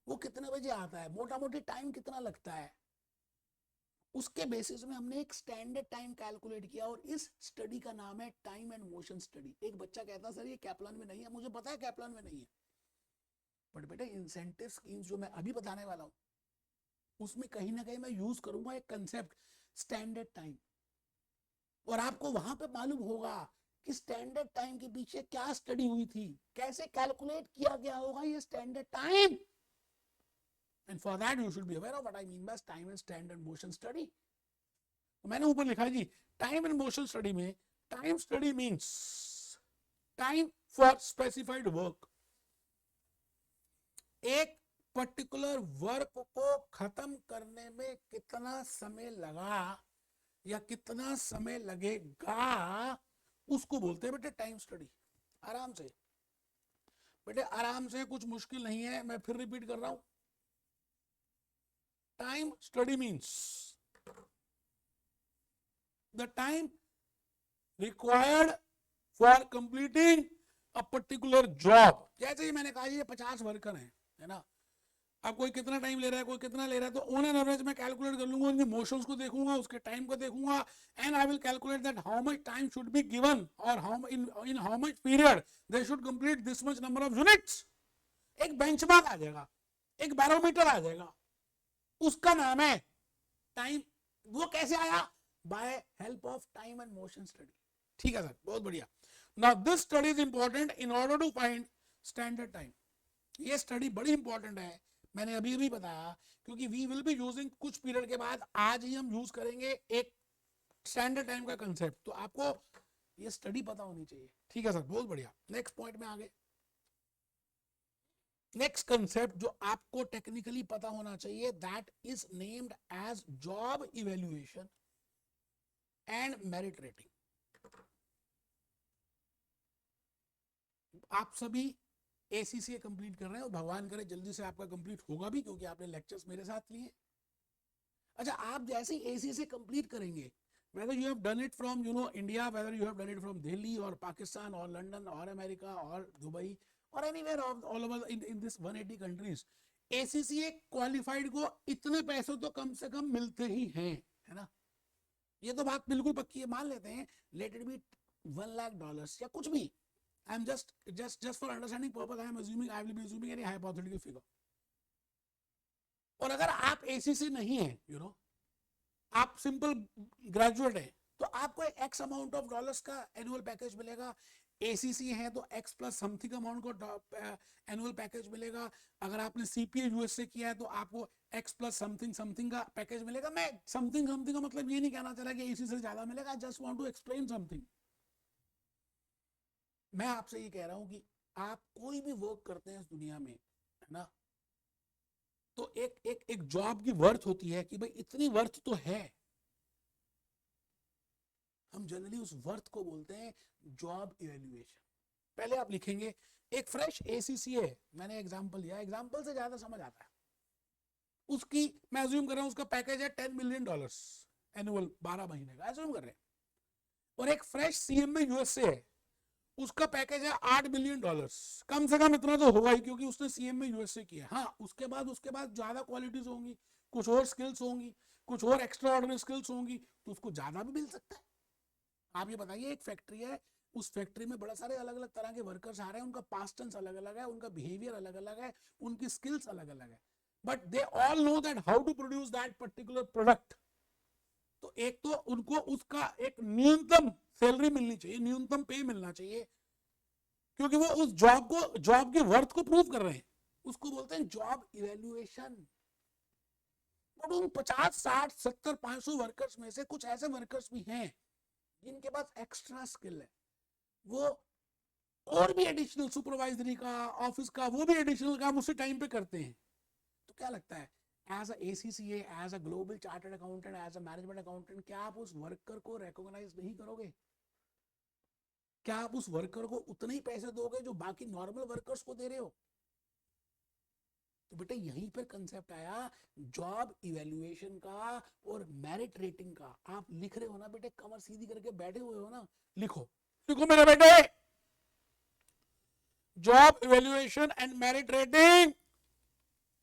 S1: वो कितने बजे आता है, मोटा मोटी टाइम कितना लगता है। उसके बेसिस में हमने एक स्टैंडर्ड टाइम कैलकुलेट किया और इस स्टडी का नाम है टाइम एंड मोशन स्टडी। एक बच्चा कहता सर ये कैप्लान में नहीं है, मुझे पता है कैप्लान में नहीं है, बट बेटा इंसेंटिव स्कीम्स जो मैं अभी बताने वाला हूं उसमें कहीं ना कहीं मैं यूज करूंगा एक कंसेप्ट स्टैंडर्ड टाइम, और आपको वहां पे मालूम होगा कि स्टैंडर्ड टाइम के पीछे क्या स्टडी हुई थी, कैसे कैलकुलेट किया गया होगा ये standard time. And for that you should be aware of what I mean by time and standard motion study. मैंने ऊपर लिखा है जी टाइम एंड मोशन स्टडी में time study means time for specified work. एक पर्टिकुलर वर्क को खत्म करने में कितना समय लगा या कितना समय लगेगा उसको बोलते हैं बेटे टाइम स्टडी। आराम से बेटे, आराम से, कुछ मुश्किल नहीं है, मैं फिर रिपीट कर रहा हूं। Time study means the time required for completing a particular job. जैसे ही मैंने कहा ये 50 वर्कर हैं, है ना, अब कोई कितना टाइम ले रहा है, कोई कितना ले रहा है, तो ऑन एन एवरेज मैं कैलकुलेट कर लूंगा, उनके मोशंस को देखूंगा, उसके टाइम को देखूंगा, and I will calculate that how much time should be given और how in how much period they should complete this much number of units. एक बेंचमार्क आ जाएगा, एक बैरोमीटर आ जाएगा, उसका नाम है टाइम। वो कैसे आया? By help of time and motion study. ठीक है सर, बहुत बढ़िया। Now this study is important in order to find standard time. ये स्टडी बड़ी इंपॉर्टेंट है, मैंने अभी भी बताया, क्योंकि वी विल बी यूजिंग कुछ पीरियड के बाद, आज ही हम यूज करेंगे एक स्टैंडर्ड टाइम का कंसेप्ट, तो आपको ये स्टडी पता होनी चाहिए। ठीक है सर, बहुत बढ़िया। नेक्स्ट पॉइंट में आगे, नेक्स्ट कंसेप्ट जो आपको टेक्निकली पता होना चाहिए, that is named as job evaluation and merit rating. आप सभी ACCA कंप्लीट कर रहे हैं और भगवान करे जल्दी से आपका कंप्लीट होगा भी, क्योंकि आपने लेक्चर्स मेरे साथ लिए। अच्छा, आप जैसे ही ACCA कंप्लीट करेंगे, whether you have done it from India, whether you have done it from Delhi or Pakistan or London or America or Dubai or anywhere all over in this 180 countries, ACCA qualified को इतने पैसे तो कम से कम मिलते ही हैं, है ना। ये तो बात बिल्कुल पक्की है, मान लेते हैं, लेट इट बी $1 लाख या कुछ भी, I am just for understanding purpose, I will be assuming any hypothetical figure. और अगर आप ACC नहीं है, आप सिंपल ग्रेजुएट है, तो आपको X अमाउंट ऑफ डॉलर्स का एनुअल पैकेज मिलेगा। ACC है तो X प्लस समथिंग अमाउंट को एनुअल पैकेज मिलेगा। अगर आपने CPA US से किया है तो आपको X प्लस समथिंग का पैकेज मिलेगा। मैं समथिंग का मतलब ये नहीं कहना चाह रहा कि ACC से ज्यादा मिलेगा, just want to explain something. मैं आपसे ये कह रहा हूं कि आप कोई भी वर्क करते हैं इस दुनिया में, है ना, तो एक जॉब की वर्थ होती है कि भाई इतनी वर्थ तो है। हम जनरली उस वर्थ को बोलते हैं जॉब इवैल्यूएशन। पहले आप लिखेंगे एक फ्रेश ACCA है, मैंने एग्जांपल लिया, एग्जांपल से ज्यादा समझ आता है। उसकी मैं अज्यूम कर रहा हूं उसका पैकेज है $10 मिलियन एनुअल, 12 महीने का अज्यूम कर रहे हैं। और एक फ्रेश CMA USA है, उसका पैकेज है $8 मिलियन। कम से कम इतना तो होगा ही, क्योंकि उसने CMA USA किया। हाँ, उसके बाद ज्यादा क्वालिटीज होंगी, कुछ और स्किल्स होंगी, कुछ और एक्स्ट्रा ऑर्डिनरी स्किल्स होंगी, तो उसको ज्यादा भी मिल सकता है। आप ये बताइए, एक फैक्ट्री है, उस फैक्ट्री में बड़ा सारे अलग अलग तरह के वर्कर्स आ रहे हैं, उनका पास्ट टेंस अलग अलग है, उनका बिहेवियर अलग अलग है, उनकी स्किल्स अलग अलग है, but they all know that how to produce that particular product. तो एक तो उनको उसका एक न्यूनतम सैलरी मिलनी चाहिए, न्यूनतम पे मिलना चाहिए, क्योंकि वो उस जॉब की वर्थ को प्रूव कर रहे हैं। उसको बोलते हैं जॉब इवैल्यूएशन। बट उन 50, 60, 70, 500 वर्कर्स में से कुछ ऐसे वर्कर्स भी हैं जिनके पास एक्स्ट्रा स्किल है, वो और भी एडिशनल सुपरवाइजरी का, ऑफिस का, वो भी एडिशनल काम उसी टाइम पे करते हैं। तो क्या लगता है, as ACCA, as a global chartered accountant, as a management accountant, क्या आप उस वर्कर को रिकॉग्नाइज नहीं करोगे? क्या आप उस वर्कर को उतने ही पैसे दोगे जो बाकी नॉर्मल वर्कर्स को दे रहे हो? तो बेटा यहीं पर कंसेप्ट आया जॉब इवैल्यूएशन का और मेरिट रेटिंग का। आप लिख रहे हो ना बेटे, कमर सीधी करके बैठे हुए हो ना, लिखो मेरे बेटे, job evaluation and merit rating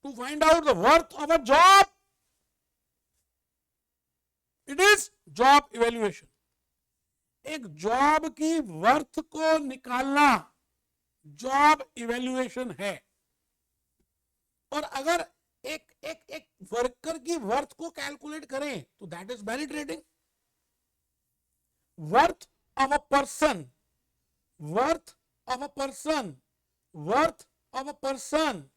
S1: to find out the worth of a job. It is job evaluation. एक जॉब की वर्थ को निकालना जॉब इवेल्युएशन है। और अगर एक एक एक वर्कर की वर्थ को कैलकुलेट करें तो that is value trading. Worth of a person, worth of a person, worth of a person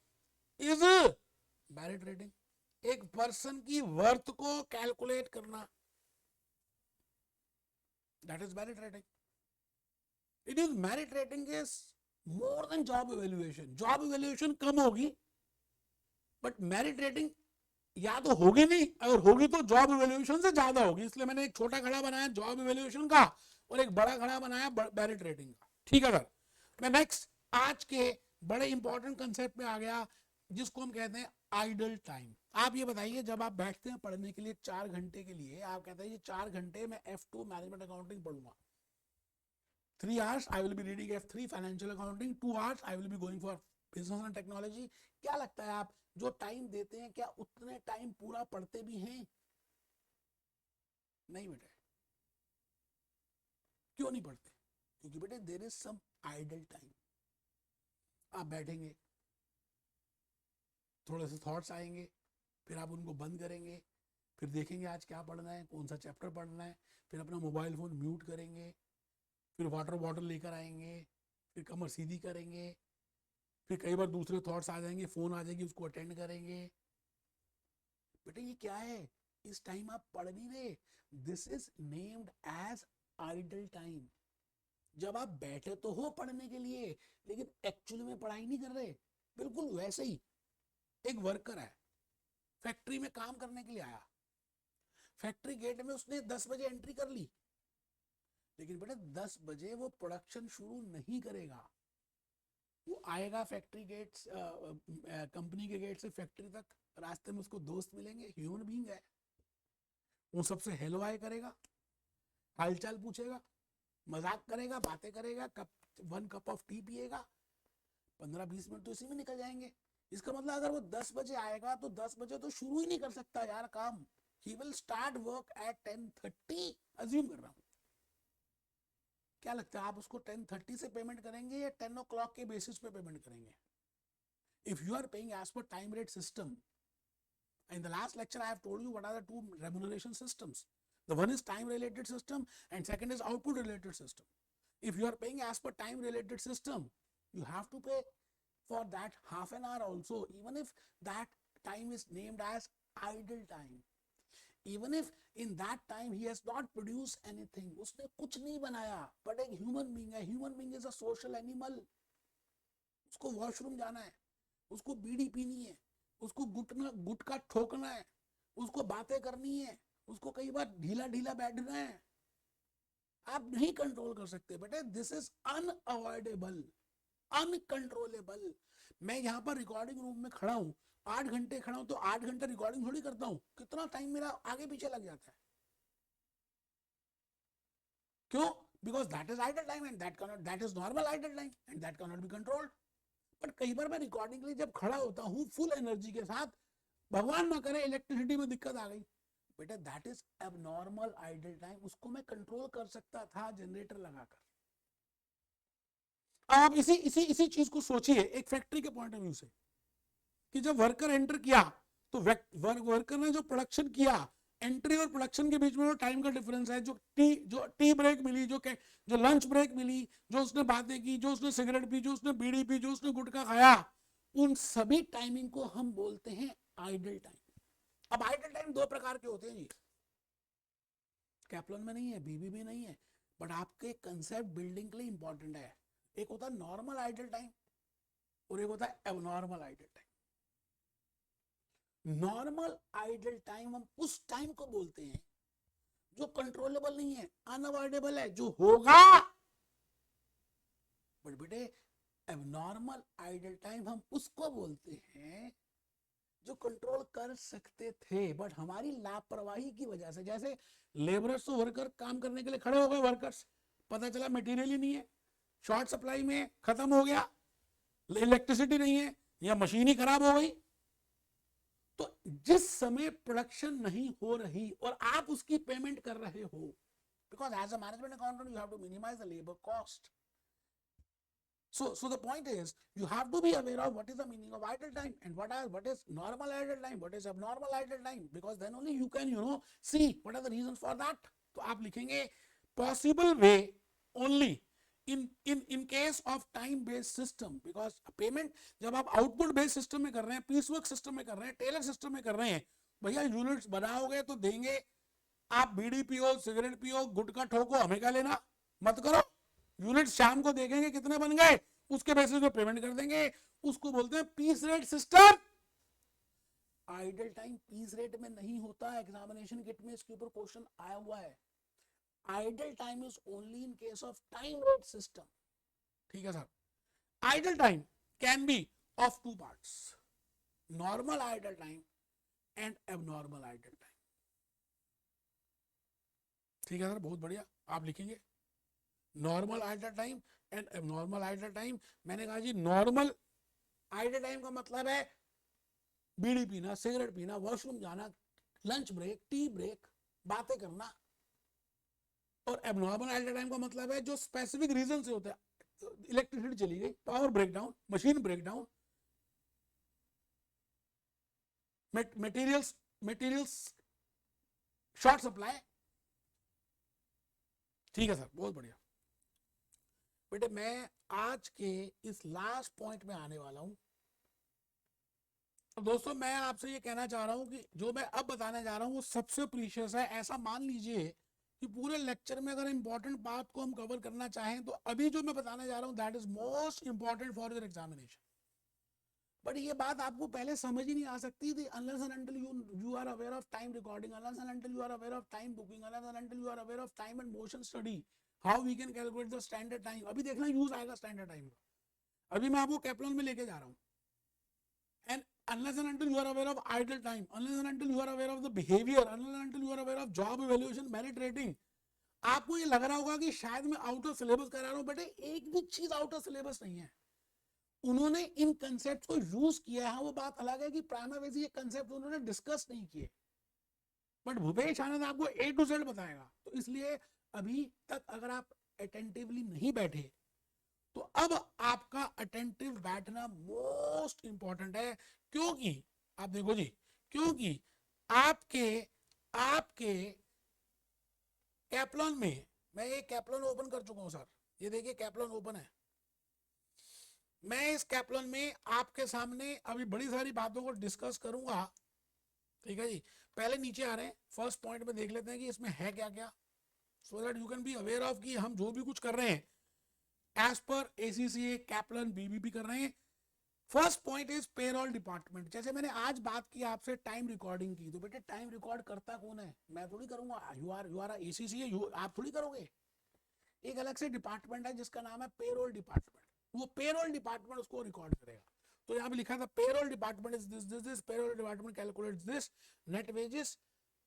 S1: is value trading. एक पर्सन की वर्थ को कैलकुलेट करना, that is value trading. It is value trading is more than job evaluation. Job evaluation कम होगी but merit rating या तो होगी नहीं, अगर होगी तो जॉब इवेल्युएशन से ज्यादा होगी। इसलिए मैंने एक छोटा खड़ा बनाया जॉब इवेल्युएशन का और एक बड़ा खड़ा बनाया मेरिट रेटिंग का। ठीक है सर। मैं नेक्स्ट आज के बड़े इंपॉर्टेंट कंसेप्ट पे आ गया जिसको हम कहते हैं आइडल टाइम। आप ये बताइए, जब आप बैठते हैं पढ़ने के लिए 4 घंटे के लिए, आप कहते हैं ये 4 घंटे में F2 मैनेजमेंट अकाउंटिंग पढ़ूंगा, 3 hours I will be reading F3 financial accounting, 2 hours I will be going for business and technology। क्या लगता है आप जो टाइम देते हैं क्या उतने टाइम पूरा पढ़ते भी हैं? नहीं बेटे। क्यों नहीं पढ़ते? क्योंकि बेटे there is some idle time. आप बैठेंगे, थोड़े से थॉट्स आएंगे, फिर आप उनको बंद करेंगे, फिर देखेंगे आज क्या पढ़ना है, कौन सा चैप्टर पढ़ना है, फिर अपना मोबाइल फोन म्यूट करेंगे, फिर वाटर बॉटल लेकर आएंगे, फिर कमर सीधी करेंगे, फिर कई बार दूसरे थॉट्स आ जाएंगे, फोन आ जाएगी, उसको अटेंड करेंगे। बेटे ये क्या है? इस टाइम आप पढ़ नहीं रहे। This is named as idle time. जब आप बैठे तो हो पढ़ने के लिए लेकिन एक्चुअली में पढ़ाई नहीं कर रहे। बिल्कुल वैसे ही एक वर्कर है, फैक्ट्री में काम करने के लिए आया, फैक्ट्री गेट में उसने 10 बजे एंट्री कर ली, लेकिन बेटा 10 बजे वो प्रोडक्शन शुरू नहीं करेगा। वो आएगा फैक्ट्री गेट, कंपनी के गेट से फैक्ट्री तक, रास्ते में उसको दोस्त मिलेंगे, ह्यूमन बीइंग है, वो सबसे हेलो हाय करेगा, हालचाल पूछेगा, मजाक करेगा, बातें करेगा, 1 कप ऑफ टी पिएगा, 15-20 मिनट तो इसी में निकल जाएंगे। इसका मतलब अगर वो 10 बजे आएगा तो 10 बजे तो शुरू ही नहीं कर सकता यार काम। He will start work at 10:30, assume कर रहा हूं। क्या लगता है आप उसको 10:30 से पेमेंट करेंगे या 10 o'clock के बेसिस पे पेमेंट करेंगे? If you are paying as per time rate system, in the last lecture I have told you what are the 2 remuneration systems. The one is time related system and second is output related system. If you are paying as per time related system, you have to pay for that half an hour also, even if that time is named as idle time, even if in that time he has not produced anything, उसने कुछ नहीं बनाया, but एक human being है, human being is a social animal। उसको washroom जाना है, उसको बीड़ी पीनी है, उसको गुटका ठोकना है, उसको बातें करनी है, उसको कई बार ढीला ढीला बैठना है। आप नहीं कंट्रोल कर सकते बेटे, दिस इज अनअवॉइडेबल, अनकंट्रोलेबल। मैं यहाँ पर रिकॉर्डिंग रूम में खड़ा हूँ, 8 घंटे खड़ा हूँ तो 8 घंटे रिकॉर्डिंग थोड़ी करता हूँ, कितना टाइम मेरा आगे पीछे लग जाता है। क्यों? Because that is idle time and that is normal idle time and that can not be controlled. But कई बार मैं रिकॉर्डिंग के लिए जब खड़ा होता हूँ फुल एनर्जी के साथ, भगवान ना करे इलेक्ट्रिसिटी में दिक्कत आ गई, बेटा that is abnormal idle time. उसको मैं कंट्रोल कर सकता था जनरेटर लगाकर। आप इसी चीज को सोचिए एक फैक्ट्री के पॉइंट ऑफ व्यू से, कि जब वर्कर एंटर किया तो वर्कर ने जो प्रोडक्शन किया, एंट्री और प्रोडक्शन के बीच में टाइम का डिफरेंस है। जो टी ब्रेक मिली, जो लंच ब्रेक मिली, जो उसने बातें की, जो उसने सिगरेट पी, जो उसने बीड़ी पी, जो उसने गुटखा खाया, उन सभी टाइमिंग को हम बोलते हैं आइडल टाइम। अब आइडल टाइम 2 प्रकार के होते हैं जी, कैप्लन में नहीं है, बीबी में नहीं है, बट आपके कंसेप्ट बिल्डिंग के लिए इंपॉर्टेंट है। एक होता है नॉर्मल आइडल टाइम और एक होता है abnormal idle time. Normal idle time हम उस टाइम को बोलते हैं जो कंट्रोलेबल नहीं है, अनअवॉइडेबल है, जो होगा। बट बेटे एबनॉर्मल आइडल टाइम हम उसको बोलते हैं जो कंट्रोल कर सकते थे बट हमारी लापरवाही की वजह से। जैसे लेबरर्स तो वर्कर काम करने के लिए खड़े हो गए, वर्कर्स, पता चला मटेरियल ही नहीं है, शॉर्ट सप्लाई में खत्म हो गया, इलेक्ट्रिसिटी नहीं है या मशीन ही खराब हो गई, तो जिस समय प्रोडक्शन नहीं हो रही और आप उसकी पेमेंट कर रहे हो, because as a management accountant you have to minimise the labour cost. So the point is, you have to be aware of what is the meaning of idle time and what is normal idle time, what is abnormal idle time, because then only you can see what are the reasons for that. तो आप लिखेंगे possible way only in case of time based system, because payment जब आप output based system में कर रहे हैं, piecework system में कर रहे हैं, tailor system में कर रहे हैं, भैया यूनिट्स बनाओगे तो देंगे. आप बीड़ी पियो, सिगरेट पियो, गुटखा ठोको, हमें क्या लेना, मत करो. यूनिट शाम को देखेंगे कितने बन गए, उसके बेसिस पे पेमेंट कर देंगे. उसको बोलते हैं piece rate system. Idle time piece rate में नहीं होता है. एग्जामिनेशन किट में इसके ऊपर क्वेश्चन आया हुआ है. Idle time is only in case of time rate system. ठीक है sir. Idle time can be of two parts, normal idle time and abnormal idle time. ठीक है सर, बहुत बढ़िया. आप लिखेंगे normal idle time and abnormal idle time. मैंने कहा जी नॉर्मल आइडल टाइम का मतलब है बीड़ी पीना, सिगरेट पीना, वॉशरूम जाना, लंच ब्रेक, टी ब्रेक, बातें करना. और एबनॉर्मल आइडल टाइम का मतलब है जो स्पेसिफिक रीजन से होता है. इलेक्ट्रिसिटी चली गई, power breakdown, machine breakdown, materials short supply. ठीक है सर, बहुत बढ़िया. बेटे मैं आज के इस लास्ट पॉइंट में आने वाला हूं. तो दोस्तों मैं आपसे ये कहना चाह रहा हूं कि जो मैं अब बताने जा रहा हूं वो सबसे प्रीशियस है. ऐसा मान लीजिए कि पूरे लेक्चर में अगर इंपॉर्टेंट बात को हम कवर करना चाहें तो अभी जो मैं बताने जा रहा हूं that is most important for your examination. But ये बात आपको पहले समझ ही नहीं आ सकती थी unless and until you are aware of time recording, unless and until you are aware of time booking, unless and until you are aware of time and motion study, how we can calculate the standard time. अभी देखना use आएगा standard time का. अभी मैं आपको कैप्लॉन में लेके जा रहा हूँ. And unless and until you are aware of idle time, unless and until you are aware of the behavior, unless and until you are aware of job evaluation, merit rating, आपको ये लग रहा होगा कि शायद मैं आउट ऑफ सिलेबस करा रहा हूँ. बेटे एक भी चीज आउट ऑफ सिलेबस नहीं है. उन्होंने इन कंसेप्ट को यूज किया है, वो बात अलग है कि प्राइमा फेसी ये कंसेप्ट उन्होंने डिस्कस नहीं किए. बट भूपेश आनंद आपको ए टू जेड बताएगा. तो इसलिए अभी तक अगर आप अटेंटिवली नहीं बैठे तो अब आपका अटेंटिव बैठना मोस्ट इंपॉर्टेंट है. क्योंकि आप देखो जी, क्योंकि आपके आपके कैप्लॉन में, मैं ये कैप्लॉन ओपन कर चुका हूं सर. ये देखिए कैप्लॉन ओपन है. मैं इस कैप्लॉन में आपके सामने अभी बड़ी सारी बातों को डिस्कस करूंगा. ठीक है जी. पहले नीचे आ रहे हैं, फर्स्ट पॉइंट में देख लेते हैं कि इसमें है क्या क्या, so that you can be aware of कि हम जो भी कुछ कर रहे हैं as per ACCA Kaplan BBP कर रहे हैं. First point is payroll department. जैसे मैंने आज बात की आपसे टाइम रिकॉर्डिंग की, तो बेटे टाइम रिकॉर्ड करता कौन है, मैं थोड़ी करूंगा. यू आर ACCA, आप थोड़ी करोगे. एक अलग से डिपार्टमेंट है जिसका नाम है पेरोल डिपार्टमेंट. वो पेरोल डिपार्टमेंट उसको रिकॉर्ड करेगा. तो यहाँ पे लिखा था payroll department is this payroll department calculates this net wages.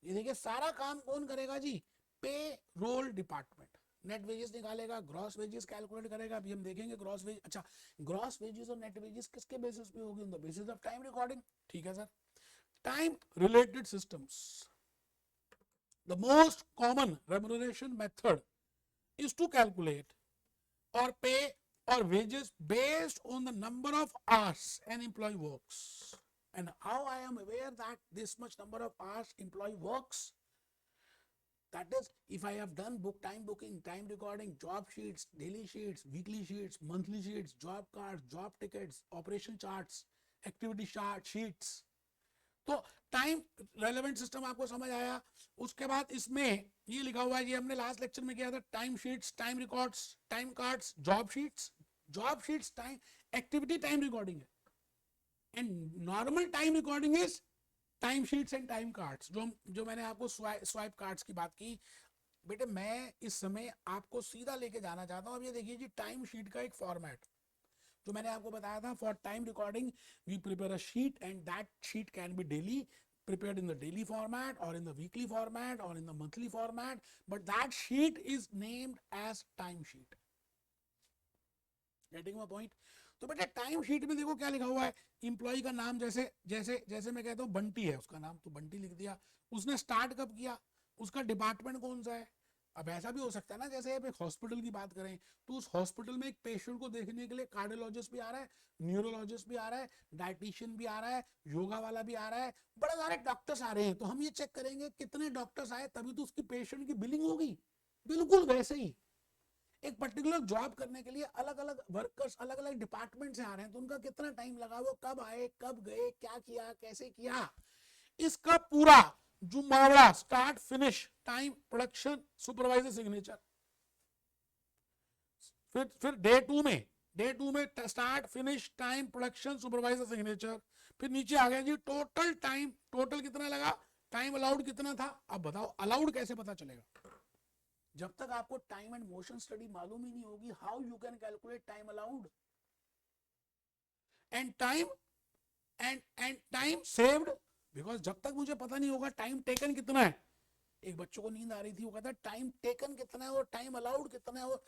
S1: ये देखिए सारा काम कौन करेगा जी, पेरोल डिपार्टमेंट. नेट वेजेस निकालेगा, ग्रॉस वेजेस कैलकुलेट करेगा. अभी हम देखेंगे ग्रॉस वेज. अच्छा, ग्रॉस वेजेस और नेट वेजेस किसके बेसिस पे होगी, on the basis of time recording. ठीक है sir. Time related systems, the most common remuneration method is to calculate or pay or wages based on the number of hours an employee works. And how I am aware that this much number of hours employee works, that is if I have done time booking, time recording, job sheets, daily sheets, weekly sheets, monthly sheets, job cards, job tickets, operation charts, activity sheets. तो time relevant system आपको समझ आया. उसके बाद इसमें ये लिखा हुआ है, ये हमने लास्ट लेक्चर में किया था, time sheets, time records, time cards, job sheets. Job sheets time activity time recording है, and normal time recording is time sheets and time cards. जो मैंने आपको स्वाइप कार्ड्स की बात की. बेटे मैं इस समय आपको सीधा लेके जाना चाहता हूँ. अब ये देखिए जी, टाइम शीट का एक फॉर्मेट जो मैंने आपको बताया था, for time recording we prepare a sheet and that sheet can be daily prepared in the daily format or in the weekly format or in the monthly format, but that sheet is named as time sheet. Getting my point? तो बेटा time sheet में देखो क्या लिखा हुआ है, employ का नाम, जैसे जैसे जैसे मैं कहता हूँ बंटी है उसका नाम, तो बंटी लिख दिया, उसने स्टार्ट कब किया, उसका डिपार्टमेंट कौन सा है। अब ऐसा भी हो सकता है ना, जैसे आप एक हॉस्पिटल की बात करें तो उस हॉस्पिटल में एक पेशेंट को देखने के लिए कार्डियोलॉजिस्ट भी आ रहा है, न्यूरोलॉजिस्ट भी आ रहा है, डाइटिशियन भी आ रहा है, योगा वाला भी आ रहा है, बड़े सारे डॉक्टर्स आ रहे हैं, तो हम ये चेक करेंगे कितने डॉक्टर्स आए तभी तो उसकी पेशेंट की बिलिंग होगी। बिल्कुल वैसे ही एक पर्टिकुलर जॉब करने के लिए अलग अलग वर्कर्स अलग अलग डिपार्टमेंट से आ रहे हैं, तो उनका कितना टाइम लगा, वो कब आए कब गए, क्या किया कैसे किया, इसका पूरा जो मामला start finish time production supervisor signature. फिर डे टू में start finish time production supervisor signature. फिर नीचे आ गया जी टोटल टाइम, टोटल कितना लगा, टाइम अलाउड कितना था। अब बताओ अलाउड कैसे पता चलेगा, जब तक आपको टाइम एंड मोशन स्टडी मालूम ही नहीं होगी, how you can calculate time allowed and time saved. Because जब तक मुझे पता नहीं होगा टाइम टेकन कितना है, एक बच्चों को नींद आ रही थी, वो कहता है टाइम टेकन कितना है और टाइम अलाउड कितना है। और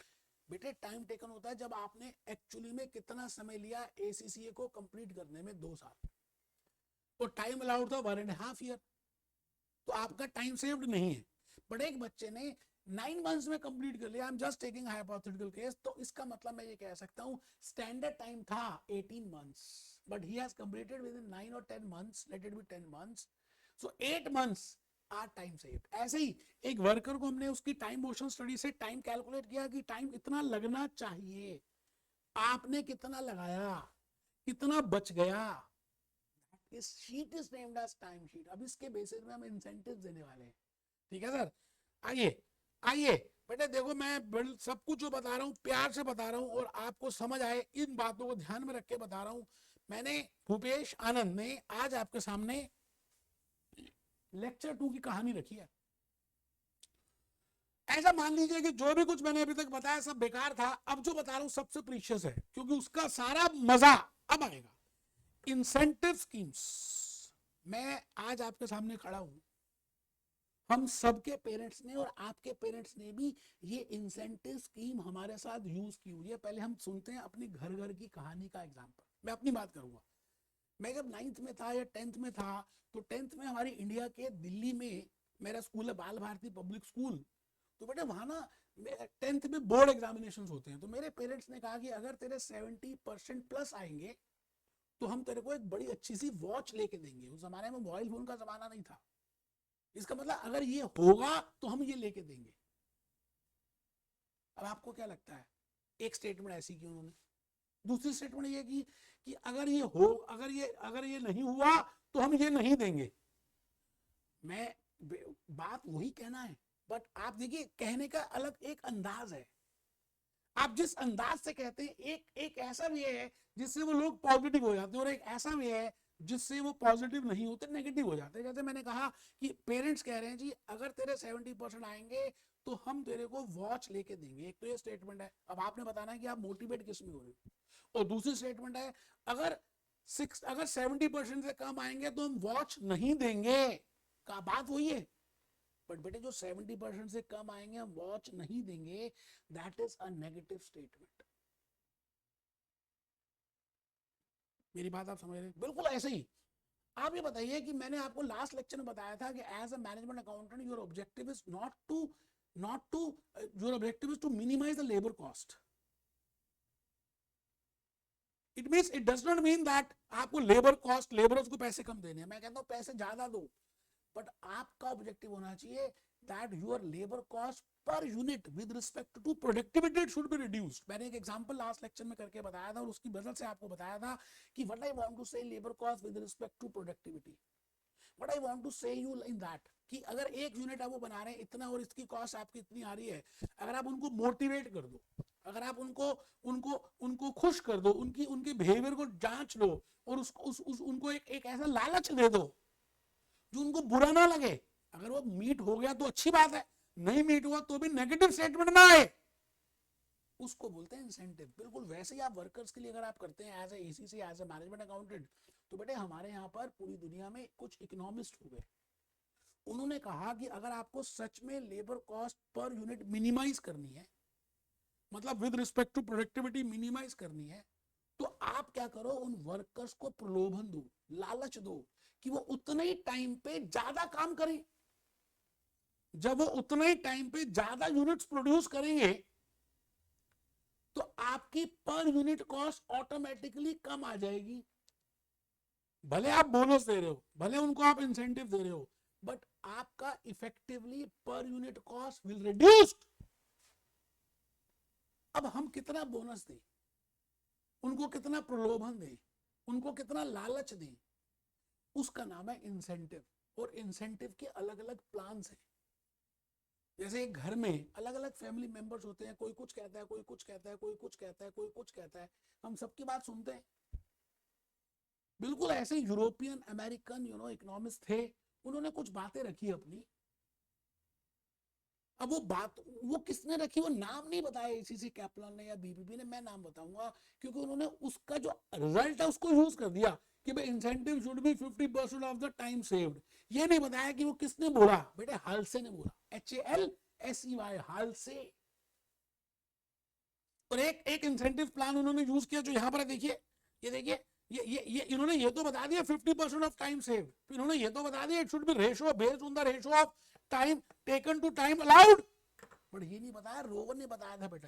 S1: बेटे टाइम टेकन होता है जब आपने एक्चुअली में कितना समय लिया एसीसीए को कंप्लीट करने में, 2 साल, तो टाइम अलाउड था 1.5 ईयर, तो आपका टाइम सेव्ड नहीं है। बट एक बच्चे ने 9 मंथ्स में कंप्लीट कर लिया, I am just taking hypothetical case, तो इसका मतलब मैं ये कह सकता हूं स्टैंडर्ड टाइम था 18 months, but he has completed within 9 और 10 months, let it be 10 months, so 8 months are time saved. ऐसे ही एक वर्कर को हमने उसकी टाइम मोशन स्टडी से टाइम कैलकुलेट किया कि टाइम इतना लगना चाहिए, आपने कितना लगाया, कितना बच गया, इस sheet is named as time sheet. अब इसके बेसिस में हम इंसेंटिव देने वाले हैं, ठीक है सर। आइए आइए बेटे देखो, मैं सब कुछ जो बता रहा हूँ प्यार से बता रहा हूँ और आपको समझ आए इन बातों को ध्यान में रख के बता रहा हूँ। मैंने भूपेश आनंद ने आज आपके सामने लेक्चर 2 की कहानी रखी है। ऐसा मान लीजिए कि जो भी कुछ मैंने अभी तक बताया सब बेकार था, अब जो बता रहा हूं सबसे प्रीशियस है, क्योंकि उसका सारा मजा अब आएगा। इंसेंटिव स्कीम्स, मैं आज आपके सामने खड़ा हूं, हम सबके पेरेंट्स ने और आपके पेरेंट्स ने भी ये इंसेंटिव स्कीम हमारे साथ यूज की हुई है। पहले हम सुनते हैं अपनी घर घर की कहानी का एग्जांपल। मैं अपनी बात करूंगा, मैं जब 9th में था या 10th में था, तो 10th में हमारी इंडिया के दिल्ली में मेरा स्कूल है बाल भारती पब्लिक स्कूल, तो बेटे वहां ना 10th में बोर्ड एग्जामिनेशन होते हैं, तो मेरे पेरेंट्स ने कहा कि अगर तेरे 70% प्लस आएंगे तो हम तेरे को एक बड़ी अच्छी सी वॉच लेके देंगे। उस जमाने में मोबाइल फोन का जमाना नहीं था, इसका मतलब अगर ये होगा तो हम ये लेके देंगे। अब आपको क्या लगता है, एक स्टेटमेंट ऐसी की उन्होंने, दूसरी स्टेटमेंट ये की कि अगर ये नहीं हुआ तो हम ये नहीं देंगे। मैं बात वही कहना है, बट आप देखिए कहने का अलग एक अंदाज है, आप जिस अंदाज से कहते हैं, एक ऐसा भी है जिससे वो लोग पॉजिटिव हो जाते हैं और एक ऐसा भी है जिससे वो पॉजिटिव नहीं होते, नेगेटिव हो जाते हैं। जैसे मैंने कहा कि पेरेंट्स कह रहे हैं जी अगर तेरे 70% आएंगे तो हम तेरे को वॉच लेके देंगे, एक तो ये स्टेटमेंट है। अब आपने बताना है कि आप मोटिवेट किस में हो रहे हो। और दूसरी स्टेटमेंट है अगर 70% से कम आएंगे तो हम वॉच नहीं देंगे, का बात वही है। बट बेटे जो 70% से कम आएंगे हम वॉच नहीं देंगे, that is a negative statement. मेरी बात आप समझ रहे हैं, बिल्कुल ऐसे ही। आप ये बताइए कि मैंने आपको लास्ट लेक्चर में बताया था कि as a management accountant your objective is not to your objective is to minimise the labour cost. It means it does not mean that आपको लेबर कॉस्ट, लेबरर्स को पैसे कम देने हैं, मैं कहता हूं पैसे ज्यादा दो, बट आपका ऑब्जेक्टिव होना चाहिए that your labor cost per unit with respect to productivity it should be reduced। मैंने एक एग्जांपल लास्ट लेक्चर में करके बताया था और उसकी वजह से आपको बताया था कि what I want to say labor cost with respect to productivity, what I want to say you in that कि अगर एक यूनिट आप वो बना रहे हैं इतना और इसकी कॉस्ट आपकी इतनी आ रही है, अगर आप उनको मोटिवेट कर दो, अगर आप उनको उनको उनको खुश कर दो, उनके बिहेवियर को जांच लो और उनको एक ऐसा लालच दे दो जो उनको बुरा ना लगे। अगर वो मीट हो गया तो अच्छी बात है, नहीं मीट हुआ तो भी नेगेटिव स्टेटमेंट ना आए, उसको बोलते हैं इंसेंटिव। बिल्कुल वैसे ही आप वर्कर्स के लिए अगर आप करते हैं as a ACC, as a management accountant, तो बेटे हमारे यहाँ पर पूरी दुनिया में कुछ इकोनॉमिस्ट हो गए, उन्होंने कहा कि अगर आपको सच में लेबर कॉस्ट पर यूनिट मिनिमाइज करनी है, मतलब with respect to productivity minimise करनी है, तो आप क्या करो, उन वर्कर्स को प्रलोभन दो, लालच दो कि वो उतने ही टाइम पे ज्यादा काम करें। जब वो उतने ही टाइम पे ज्यादा यूनिट्स प्रोड्यूस करेंगे तो आपकी पर यूनिट कॉस्ट ऑटोमेटिकली कम आ जाएगी। भले आप बोनस दे रहे हो, भले उनको आप इंसेंटिव दे रहे हो, बट आपका effectively per unit cost will reduced. अब हम कितना बोनस दें, उनको कितना प्रलोभन दें, उनको कितना लालच दें, उसका नाम है इंसेंटिव। और इंसेंटिव के अलग अलग प्लान्स हैं। जैसे एक घर में अलग अलग फैमिली मेंबर्स होते हैं, कोई कुछ कहता है, कोई कुछ कहता है, कोई कुछ कहता है, कोई कुछ कहता है, हम सबकी बात सुनते हैं। बिल्कुल ऐसे यूरोपियन अमेरिकन इकोनॉमिस्ट थे, उन्होंने कुछ बातें रखी अपनी। अब वो बात वो किसने रखी, वो नाम नहीं बताया एसीसी कैपलान ने या बीबीबी ने, मैं नाम बताऊंगा क्योंकि उन्होंने उसका जो रिजल्ट है उसको यूज कर दिया कि भाई incentive should be 50% of the time saved. ये नहीं बताया कि वो किसने बोला, बेटे हालसे ने बोला, HALSEY, हालसे। और एक इंसेंटिव प्लान उन्होंने यूज किया जो यहां पर देखिए, ये देखिए, ये इन्होंने ये तो बता दिया 50% ऑफ टाइम सेव, इन्होंने ये तो बता दिया it should be ratio based on the ratio of time taken to time allowed. But ये नहीं बताया, रोवन ने बताया था बेटा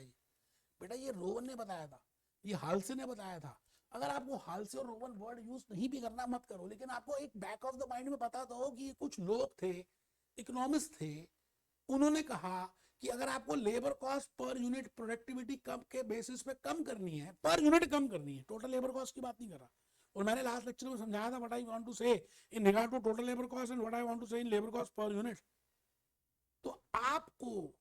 S1: ये रोवन ने बताया था, ये हालसे ने बताया था। अगर आपको हालसे और रोवन वर्ड यूज नहीं भी करना मत करो, लेकिन आपको एक बैक ऑफ द माइंड में पता तो हो कि कुछ लोग थे, इकोनॉमिस्ट थे, उन्होंने कहा कि अगर आपको लेबर कॉस्ट पर यूनिट प्रोडक्टिविटी कम के बेसिस पे कम करनी है, पर यूनिट कम करनी है, टोटल लेबर कॉस्ट की बात नहीं कर रहा। और मैंने लास्ट लेक्चर में समझाया था what I want to say in regard to total labour cost and what I want to say in labour cost पर यूनिट। तो आपको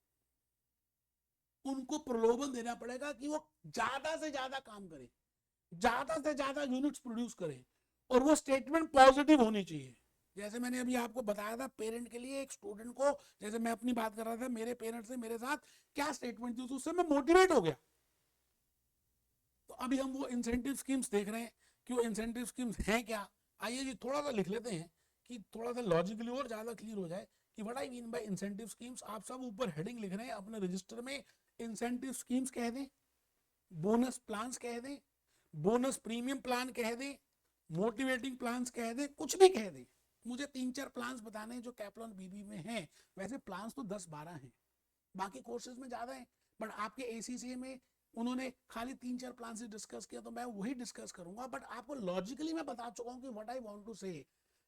S1: उनको प्रलोभन देना पड़ेगा कि वो ज्यादा से ज्यादा काम करें, ज्यादा से ज्यादा यूनिट्स प्रोड्यूस करें, और वो स्टेटमेंट पॉजिटिव होनी चाहिए। जैसे मैंने अभी आपको बताया था पेरेंट के लिए, एक स्टूडेंट को, जैसे मैं अपनी बात कर रहा था, मेरे पेरेंट्स ने मेरे साथ क्या स्टेटमेंट दी, उससे मैं मोटिवेट हो गया। तो अभी हम वो इंसेंटिव स्कीम्स देख रहे हैं कि वो इंसेंटिव स्कीम्स हैं क्या। आइए जी थोड़ा सा लिख लेते हैं कि थोड़ा सा लॉजिकली और ज्यादा क्लियर हो जाए कि what I mean by incentive schemes. आप सब ऊपर हेडिंग लिख रहे हैं अपने रजिस्टर में, इंसेंटिव स्कीम्स कह दें, बोनस प्लान्स कह दें, बोनस प्रीमियम प्लान कह दें, मोटिवेटिंग प्लान्स कह दें, कुछ भी कह दें। मुझे 3-4 प्लान्स बताने हैं जो कैपलान बीबी में हैं। वैसे प्लान्स तो 10-12 हैं, बाकी कोर्सेज में ज्यादा है, बट आपके एसीसी में उन्होंने खाली 3-4 प्लान से डिस्कस किया, तो मैं वही डिस्कस करूंगा। बट आपको लॉजिकली मैं बता चुका हूं कि व्हाट आई वांट टू से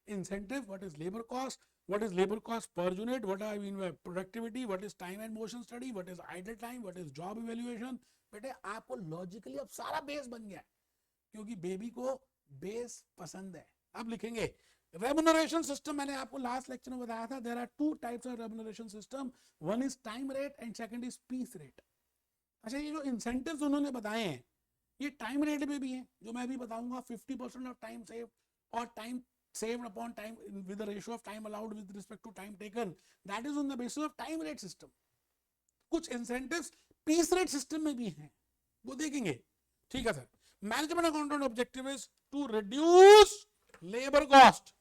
S1: incentive, what is labor cost, what is labor cost per unit, what I mean by productivity, what is time and motion study, what is idle time, what is job evaluation। बेटे आपको logically अब सारा base बन गया है, क्योंकि baby को base पसंद है। अब लिखेंगे रेम्युनरेशन सिस्टम। मैंने आपको लास्ट लेक्चर में बताया था, there are 2 types of remuneration system, one is time rate and second is piece rate. अच्छा, ये जो इंसेंटिव्स उन्होंने बताए हैं ये टाइम रेट में भी हैं, जो मैं भी बताऊंगा, 50% ऑफ टाइम सेव और time saved upon time with the ratio of time allowed with respect to time taken, that is on the basis of time rate system। कुछ incentives piece rate system में भी हैं, वो देखेंगे। ठीक है sir. Management accountant objective is to reduce labour cost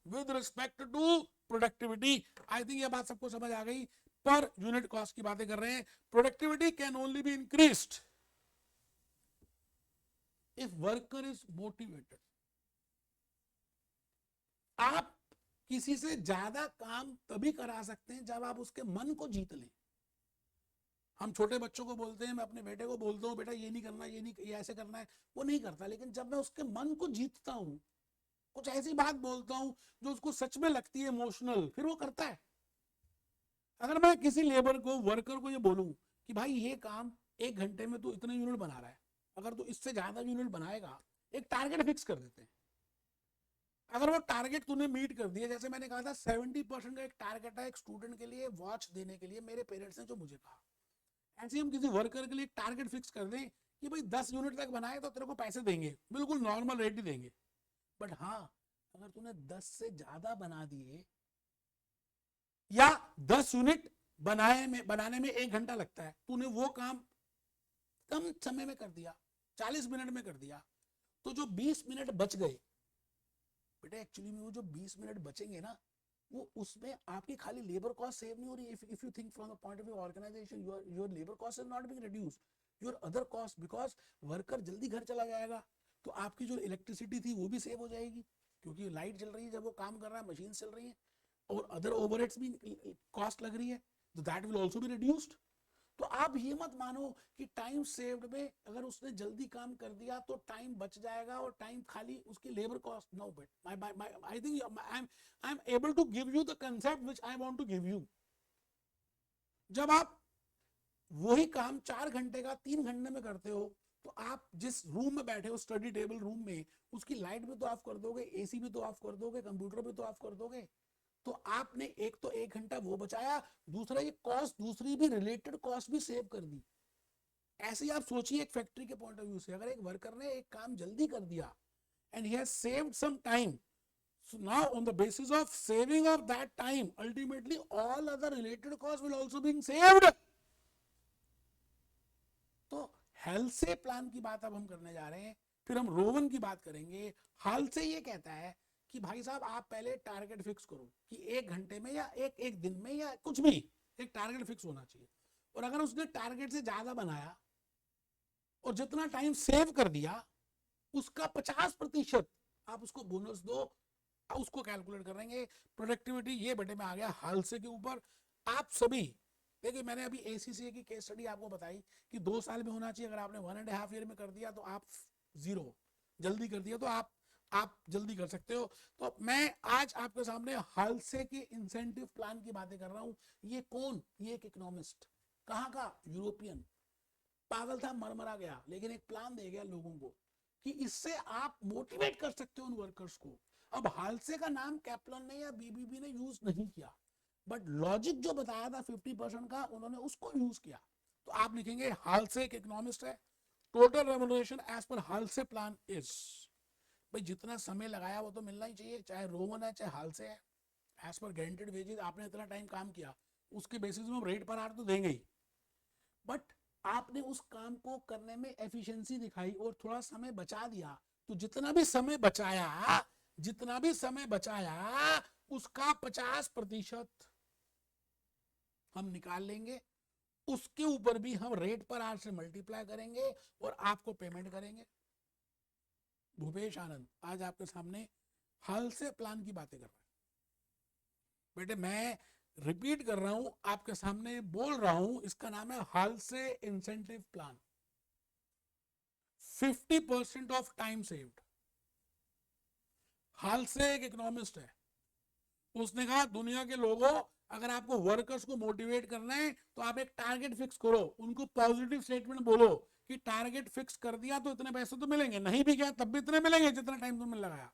S1: with respect to productivity. I think ये बात सबको समझ आ गई। पर यूनिट कॉस्ट की बातें कर रहे हैं। Productivity can only be increased if worker is motivated. आप किसी से ज्यादा काम तभी करा सकते हैं जब आप उसके मन को जीत लें। हम छोटे बच्चों को बोलते हैं, मैं अपने बेटे को बोलता हूँ बेटा ये नहीं करना, ये नहीं, ये ऐसे करना है, वो नहीं करता। लेकिन जब मैं उसके मन को जीतता हूँ, कुछ ऐसी बात बोलता हूँ जो उसको सच में लगती है इमोशनल, फिर वो करता है। अगर मैं किसी लेबर को, वर्कर को ये बोलूं कि भाई ये काम 1 घंटे में तू इतने यूनिट बना रहा है, अगर तू इससे ज्यादा यूनिट बनाएगा, एक टारगेट फिक्स कर देते हैं। अगर वो टारगेट तूने मीट कर दिया, जैसे मैंने कहा था 70% का एक टारगेट है एक स्टूडेंट के लिए वॉच देने के लिए, मेरे पेरेंट्स ने जो मुझे कहा, ऐसे हम किसी वर्कर के लिए एक टारगेट फिक्स कर दें कि भाई 10 यूनिट तक बनाए तो तेरे को पैसे देंगे, बिल्कुल नॉर्मल रेट ही देंगे। बट हाँ, अगर तूने 10 से ज्यादा बना दिए या 10 यूनिट बनाने में 1 घंटा लगता है, तूने वो काम कम समय में कर दिया, 40 मिनट में कर दिया, तो जो 20 मिनट बच गए, बेटा एक्चुअली में वो जो 20 मिनट बचेंगे ना, वो उसमें आपकी खाली लेबर कॉस्ट सेव नहीं हो रही। If you think from the point of view organisation, your labour cost is not being reduced, your other cost, because worker जल्दी घर चला जाएगा तो आपकी जो इलेक्ट्रिसिटी थी वो भी सेव हो जाएगी, क्योंकि लाइट चल रही है जब वो काम कर रहा है, मशीन चल रही है, और अदर ओवरहेड्स भी कॉस्ट लग रही है, तो that will also be reduced. तो आप ये मत मानो कि टाइम सेव्ड में अगर उसने जल्दी काम कर दिया तो टाइम बच जाएगा और टाइम खाली उसकी labour cost, no but I think I am able to give you the concept which I want to give you. जब आप वही काम 4 घंटे का 3 घंटे में करते हो, तो आप जिस रूम में बैठे हो, स्टडी टेबल रूम में, उसकी लाइट भी तो ऑफ कर दोगे, एसी भी तो ऑफ कर दोगे, कंप्यूटर भी तो ऑफ कर दोगे, तो आपने एक तो 1 घंटा वो बचाया, दूसरा ये कॉस्ट, दूसरी भी रिलेटेड कॉस्ट भी सेव कर दी। ऐसे ही आप सोचिए एक फैक्ट्री के पॉइंट ऑफ व्यू से, अगर एक वर्कर ने एक काम जल्दी कर दिया and he has saved some time, so now on the basis of saving of that time, ultimately all other related costs will also being saved. तो हेल्थ से प्लान की बात अब हम करने जा रहे हैं, फिर हम रोवन की बात करेंगे। हाल से ये कहता है कि भाई साहब आप पहले टारगेट फिक्स करो कि 1 घंटे में या एक दिन में या कुछ भी एक टारगेट फिक्स होना चाहिए, और अगर उसने टारगेट से ज्यादा बनाया और जितना टाइम सेव कर दिया उसका 50% आप उसको बोनस दो, उसको कैलकुलेट करेंगे। प्रोडक्टिविटी ये बेटे में आ गया हाल से के ऊपर। आप सभी देखिए, मैंने अभी ACCA की केस स्टडी आपको बताई कि 2 साल में होना चाहिए, अगर आपने 1.5 ईयर में कर दिया तो आप 0, जल्दी कर दिया तो आप जल्दी कर सकते हो। तो मैं आज आपके सामने हाल से के इंसेंटिव प्लान की बातें कर रहा हूं। ये कौन? ये एक इकोनॉमिस्ट, कहाँ का? यूरोपियन, पागल था, मरमरा गया, लेकिन एक प्लान दे गया लोगों को कि इससे आप मोटिवेट कर सकते हो उन वर्कर्स को। अब हालसे का नाम कैप्लन ने या BBB ने यूज नहीं किया, बट लॉजिक जो बताया था 50% का, उन्होंने उसको यूज किया। तो आप लिखेंगे हालसे एक इकोनॉमिस्ट है, total remuneration as per हालसे plan is, भाई जितना समय लगाया वो तो मिलना ही चाहिए, चाहे रोवन है चाहे हालसे है, एज पर गारंटेड वेजेस। आपने इतना टाइम काम किया, उसके बेसिस में हम रेट पर आर तो देंगे ही, बट आपने उस काम को करने में एफिशिएंसी दिखाई और थोड़ा समय बचा दिया, तो जितना भी समय बचाया उसका 50% हम निकाल लेंगे, उसके ऊपर भी हम रेट पर आर से मल्टीप्लाई करेंगे और आपको पेमेंट करेंगे। भूपेश आनंद आज आपके सामने हाल से प्लान की बातें कर रहा है। बेटे मैं रिपीट कर रहा हूं, आपके सामने बोल रहा हूं, इसका नाम है Halsey incentive plan. 50% of time saved. Halsey एक इकोनॉमिस्ट है, उसने कहा दुनिया के लोगों, अगर आपको वर्कर्स को मोटिवेट करना है तो आप एक टारगेट फिक्स करो, उनको पॉजिटिव स्टेटमेंट बोलो कि टारगेट फिक्स कर दिया तो इतने पैसे तो मिलेंगे, नहीं भी किया तब भी इतने मिलेंगे जितना टाइम तुमने लगाया,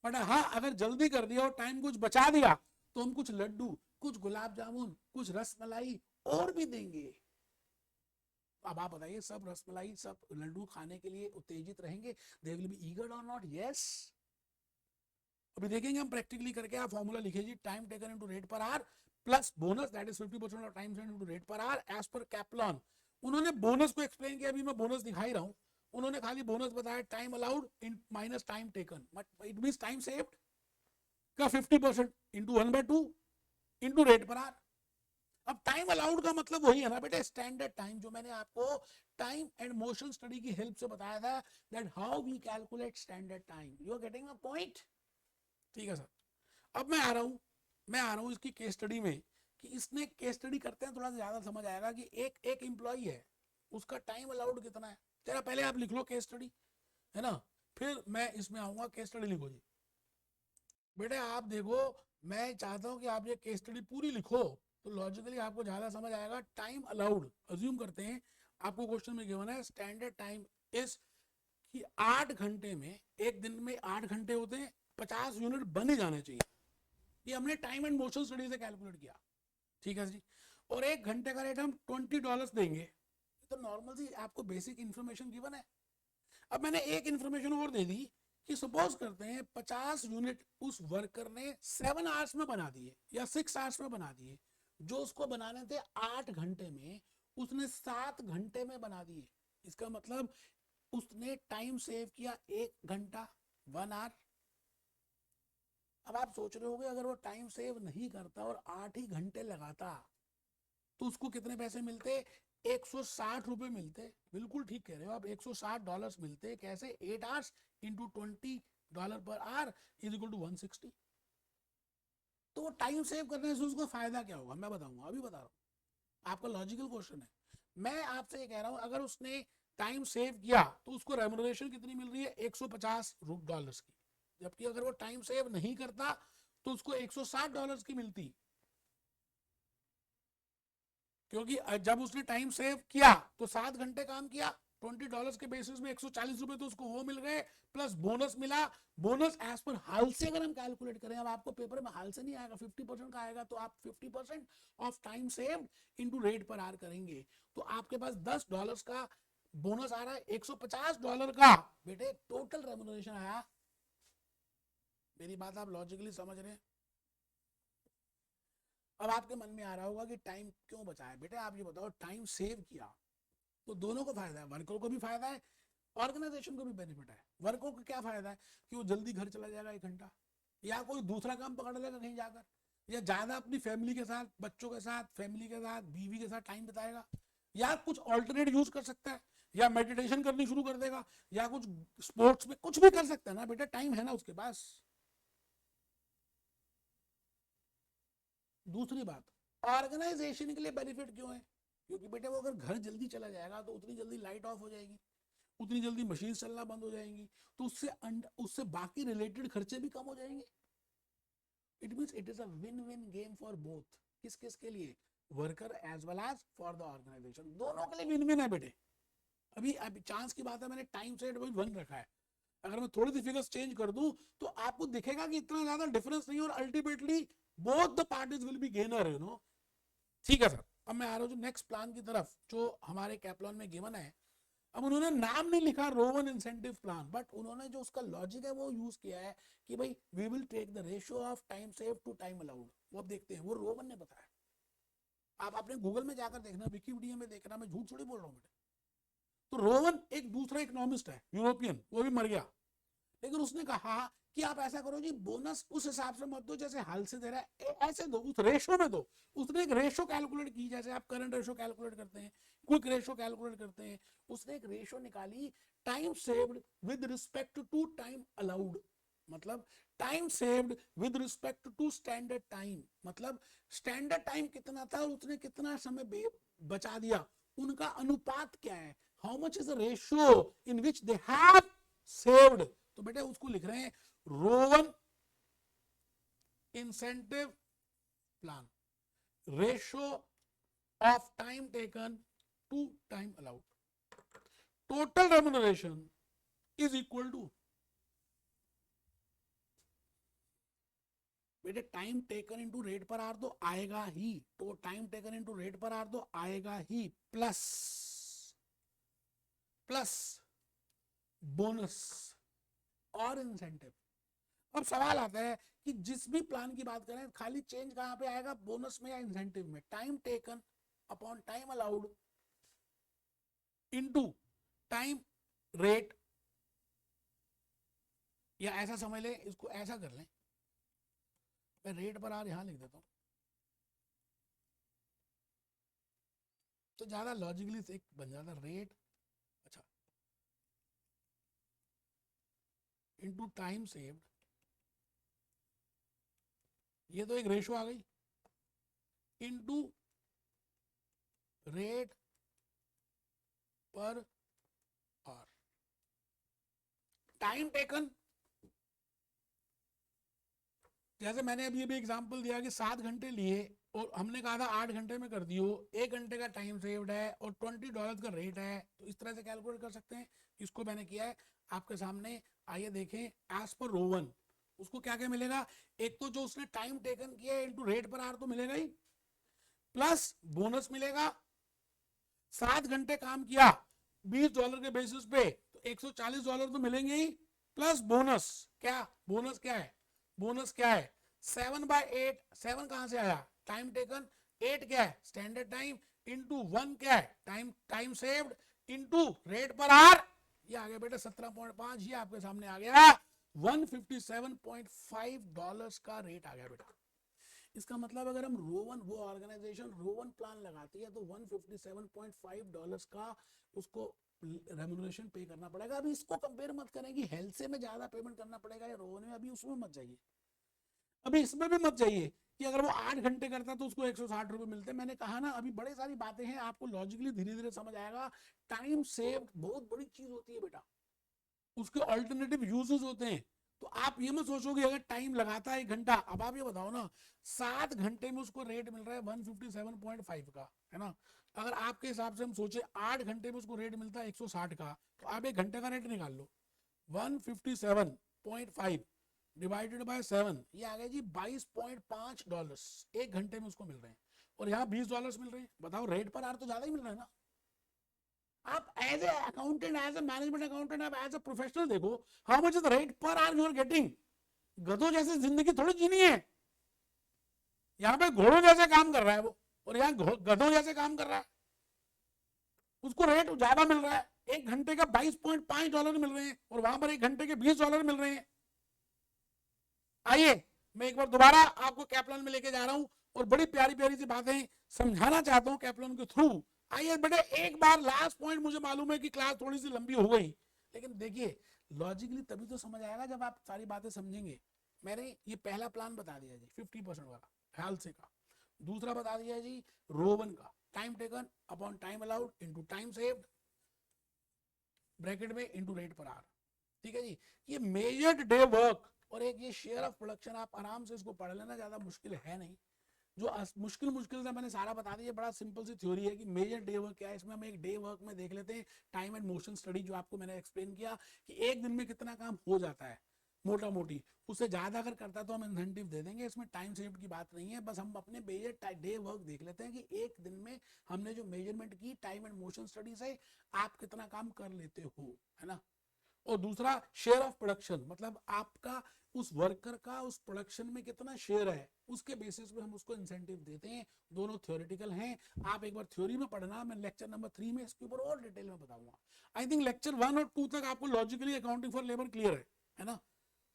S1: बट हाँ अगर जल्दी कर दिया और टाइम कुछ बचा दिया तो हम कुछ लड्डू, कुछ गुलाब जामुन, कुछ रसमलाई और भी देंगे। अब आप बताइए, सब रसमलाई सब लड्डू खाने के लिए उत्तेजित रहेंगे? दे विल बी ईगर और नॉट? यस। अभी देखेंगे हम प्रैक्टिकली करके। आप फॉर्मूला लिखिए जी, time taken into rate per hour plus bonus, that is 50% of time spent into rate per hour as per Kaplan. उन्होंने बोनस को एक्सप्लेन किया, अभी मैं बोनस दिखा ही रहा हूं। उन्होंने खाली बोनस बताया, time allowed in minus time taken, it means time saved का 50% into 1/2 into rate per our. अब टाइम अलाउड का मतलब वही है ना बेटे, स्टैंडर्ड टाइम, जो मैंने आपको टाइम एंड मोशन स्टडी की हेल्प से बताया था, that how we calculate standard time. You are getting a point? ठीक है सर। अब मैं आ रहा हूं इसकी केस स्टडी में, कि इसने केस स्टडी करते हैं थोड़ा सा ज्यादा समझ आएगा कि एक एम्प्लॉय है, उसका टाइम अलाउड कितना है। तेरा पहले आप लिख लो केस स्टडी, है ना, फिर मैं इसमें आऊंगा। केस स्टडी लिखो जी बेटे। आप देखो, मैं चाहता हूं कि आप ये केस स्टडी पूरी लिखो, तो लॉजिकली आपको ज्यादा समझ आएगा। टाइम अलाउड अज्यूम करते हैं, आपको क्वेश्चन में गिवन है स्टैंडर्ड टाइम इज कि 8 घंटे में, एक दिन में 8 घंटे होते हैं, 50 यूनिट बन ही जाने चाहिए। ये हमने टाइम एंड मोशन स्टडी से कैलकुलेट किया, ठीक है जी। और 1 घंटे का रेट हम $20 देंगे। तो नॉर्मल सी आपको बेसिक इंफॉर्मेशन गिवन है। अब मैंने एक इंफॉर्मेशन और दे दी कि सपोज करते हैं 50 यूनिट उस वर्कर ने 7 आवर्स में बना दिए या 6 आवर्स में बना दिए, जो उसको बनाने थे 8 घंटे में, उसने 7 घंटे में बना दिए। इसका मतलब उसने टाइम सेव किया 1 घंटा, 1 आवर। अब आप सोच रहे होंगे, अगर वो टाइम सेव नहीं करता और 8 ही घंटे लगाता तो उसको कितने पैसे मिलते? 160 रुपए मिलते, बिल्कुल ठीक कह रहे हो आप, $160 मिलते कैसे, 8 hours into $20 per hour is equal to 160। तो वो टाइम सेव करने से उसको फायदा क्या होगा, मैं बताऊंगा, अभी बता रहा हूँ, आपका लॉजिकल क्वेश्चन है। मैं आपसे ये कह रहा हूँ अगर उसने टाइम सेव किया तो उसको रेम्यूनरेशन कितनी मिल रही है, $150 की, जबकि अगर वो टाइम सेव नहीं करता तो उसको $160 की मिलती, क्योंकि जब उसने टाइम सेव किया तो 7 घंटे काम किया, $20 के बेसिस में 140 रुपए तो उसको वो मिल गए, प्लस बोनस मिला। बोनस एज पर हाल से अगर हम कैलकुलेट करें, अब आपको पेपर में हाल से नहीं आएगा, 50% का आएगा, तो आप 50% of time save into rate per are करेंगे, तो आपके पास $10 का बोनस आ रहा है, $150 का बेटे टोटल रेम्यूनरेशन आया। मेरी बात आप लॉजिकली समझ रहे हैं? अब आपके मन में आ रहा होगा कि टाइम क्यों बचाया, बेटे आप ये बताओ, टाइम सेव किया तो दोनों को फायदा है, वर्कर को भी फायदा है, ऑर्गेनाइजेशन को भी बेनिफिट है। वर्कर को क्या फायदा है कि वो जल्दी घर चला जाएगा 1 घंटा, या कोई दूसरा काम पकड़ लेगा कहीं जाकर, या ज्यादा अपनी फैमिली के साथ, बच्चों के साथ, फैमिली के साथ, बीवी के साथ टाइम बिताएगा, या कुछ ऑल्टरनेट यूज कर सकता है, या मेडिटेशन करनी शुरू कर देगा, या कुछ स्पोर्ट्स में कुछ भी कर सकता है ना बेटा, टाइम है ना उसके पास। दूसरी बात, ऑर्गेनाइजेशन के लिए बेनिफिट क्यों है, क्योंकि बेटे वो अगर घर जल्दी चला जाएगा तो उतनी जल्दी लाइट ऑफ हो जाएगी, उतनी जल्दी मशीन चलना बंद हो जाएंगी, तो उससे बाकी रिलेटेड खर्चे भी कम हो जाएंगे। It means it is a win win game for both, किस किस के लिए, worker as well as for the organisation, दोनों के लिए विन विन है बेटे। अभी चांस की बात है, मैंने टाइम सेट 1 रखा है, अगर मैं थोड़ी सी फिगर्स चेंज कर दूं तो आपको दिखेगा कि इतना ज्यादा डिफरेंस नहीं, और ultimately both the parties will be gainer, you know. ठीक है सर, अब मैं आ रहा हूँ नेक्स्ट प्लान की तरफ जो हमारे कैपलॉन में गिवन है। अब उन्होंने नाम नहीं लिखा रोवन इंसेंटिव प्लान, बट उन्होंने जो उसका लॉजिक है वो यूज किया है कि भाई we will take the ratio of time save to time allowed. वो अब देखते हैं, वो रोवन ने बताया, आप अपने गूगल में जाकर देखना, विकीपीडिया में देखना, मैं झूठ थोड़ी बोल रहा हूँ बेटा। तो रोवन एक दूसरा इकोनॉमिस्ट है यूरोपियन, वो भी मर गया, लेकिन उसने कहा कि आप ऐसा करो जी, बोनस उस हिसाब से मत दो जैसे हाल से दे रहा है, ऐसे दो, उस रेशो में दो। उसने एक रेशो कैलकुलेट की, जैसे आप करंट रेशो कैलकुलेट करते हैं, क्विक रेशो कैलकुलेट करते हैं, उसने एक रेशो निकाली, time saved with respect to time allowed, मतलब time saved with respect to standard time, मतलब स्टैंडर्ड टाइम कितना था और उसने कितना समय बचा दिया, उनका अनुपात क्या है, how much is the ratio in which they have saved. तो बेटे उसको लिख रहे हैं Rowan incentive plan, ratio of time taken to time allowed, total remuneration is equal to, बेटे time taken into rate per hour तो आएगा ही, तो time taken into rate per hour तो आएगा ही, प्लस प्लस बोनस और इंसेंटिव। अब सवाल आता है कि जिस भी प्लान की बात करें, खाली चेंज कहां पे आएगा, बोनस में या इंसेंटिव में, time taken upon time allowed into time rate, या ऐसा समझ लें, इसको ऐसा कर लें, मैं रेट पर आर यहां लिख देता हूं तो ज्यादा लॉजिकली एक बन जाता, रेट, अच्छा, इनटू टाइम सेव्ड, ये तो एक रेशो आ गई, into rate per our, time taken, जैसे मैंने अभी अभी एग्जांपल दिया कि 7 घंटे लिए और हमने कहा था 8 घंटे में कर दियो, 1 घंटे का टाइम सेव्ड है और $20 का रेट है, तो इस तरह से कैलकुलेट कर सकते हैं। इसको मैंने किया है आपके सामने, आइए देखें, एज पर रोवन उसको क्या क्या मिलेगा, एक तो जो उसने टाइम टेकन किया है इनटू रेट पर आवर तो मिलेगा ही, प्लस बोनस मिलेगा, 7 घंटे काम किया $20 के बेसिस पे तो $140 तो मिलेंगे ही, प्लस बोनस, क्या बोनस क्या है, बोनस क्या है, 7/8, 7 कहां से आया, टाइम टेकन, 8 क्या है स्टैंडर्ड टाइम, इंटू 1 क्या है time saved, into rate per are, ये आ गया बेटा 17.5, ये आपके सामने आ गया $157.5 का रेट आ गया बेटा। इसका मतलब अगर हम रोवन, वो ऑर्गेनाइजेशन रोवन प्लान लगाती है तो $157.5 का उसको रेम्यूनरेशन पे करना पड़ेगा। अभी इसको कंपेयर मत करें कि हेल्थ से में ज्यादा पेमेंट करना पड़ेगा या रोवन में, अभी उसमें मत जाइए, अभी इसमें भी मत जाइए कि अगर वो 8 घंटे करता तो उसको 160 रुपए मिलते। मैंने कहा ना, अभी बड़े सारी बातें हैं, आपको लॉजिकली धीरे धीरे समझ आएगा। टाइम सेव बहुत बड़ी चीज होती है बेटा, उसके ऑल्टरनेटिव यूजेस होते हैं। तो आप ये मत सोचोगे अगर टाइम लगाता है 1 घंटा, अब आप ये बताओ ना 7 घंटे में उसको रेट मिल रहा है 157.5 का, है ना। अगर आपके हिसाब से हम सोचे 8 घंटे में उसको रेट मिलता है 160 का, तो आप 1 घंटे का रेट निकाल लो, 157.5 डिवाइडेड बाय 7, ये आ गया जी $22.5 1 घंटे में उसको मिल रहे हैं, और यहाँ $20 मिल रहे हैं। बताओ रेट पर आर तो ज्यादा ही मिल रहा है ना। आप as a accountant, as a management accountant, आप एज ए प्रोफेशनल देखो, how much is the rate per hour you are getting. गधों जैसे जिंदगी थोड़ी जीनी है, यहाँ पे घोड़ों जैसे काम कर रहा है वो, और यहाँ गधों जैसे काम कर रहा है, उसको रेट ज्यादा मिल रहा है। 1 घंटे का $22.5 मिल रहे हैं, और वहां पर 1 घंटे के $20 मिल रहे हैं। आइए मैं एक बार दोबारा आपको कैप्लन में लेके जा रहा हूं, और बड़ी प्यारी प्यारी सी बातें समझाना चाहता हूं कैप्लन के थ्रू। आइए बेटे, एक बार लास्ट पॉइंट, मुझे मालूम है कि क्लास थोड़ी सी लंबी हो गई, लेकिन देखिए लॉजिकली तभी तो समझ आएगा जब आप सारी बातें समझेंगे। मैंने ये पहला प्लान बता दिया जी 50% वाला ख्याल से का, दूसरा बता दिया जी रोवन का, time taken upon time allowed into time saved, bracket में इनटू रेट पर आवर। ठीक है जी, ये मेजर्ड डे वर्क और एक ये शेयर ऑफ प्रोडक्शन, आप आराम से इसको पढ़ लेना, ज्यादा मुश्किल है नहीं। जो मुश्किल से मैंने सारा बता दिया, बड़ा सिंपल सी थ्योरी है कि मेजर डे वर्क क्या है। इसमें हम एक डे वर्क में देख लेते हैं टाइम एंड मोशन स्टडी, जो आपको मैंने एक्सप्लेन किया कि एक दिन में कितना काम हो जाता है मोटा मोटी, उससे ज्यादा अगर करता है तो हम इंसेंटिव दे देंगे। इसमें टाइम सेव की बात नहीं है, बस हम अपने मेजर डे वर्क देख लेते हैं कि एक दिन में हमने जो मेजरमेंट की टाइम एंड मोशन स्टडी से, आप कितना काम कर लेते हो, है ना। और दूसरा शेयर ऑफ प्रोडक्शन, मतलब आपका उस वर्कर का उस प्रोडक्शन में कितना शेयर है, उसके बेसिस पे हम उसको इंसेंटिव देते हैं। दोनों थ्योरेटिकल हैं, आप एक बार थ्योरी में पढ़ना, मैं लेक्चर नंबर 3 में इसके ऊपर और डिटेल में बताऊंगा। आई थिंक लेक्चर 1 और 2 तक आपको logically accounting for labour clear है ना।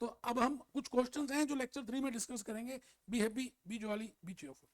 S1: तो अब हम कुछ क्वेश्चंस हैं जो लेक्चर 3 में डिस्कस करेंगे। Be happy, B jolly, B cheerful.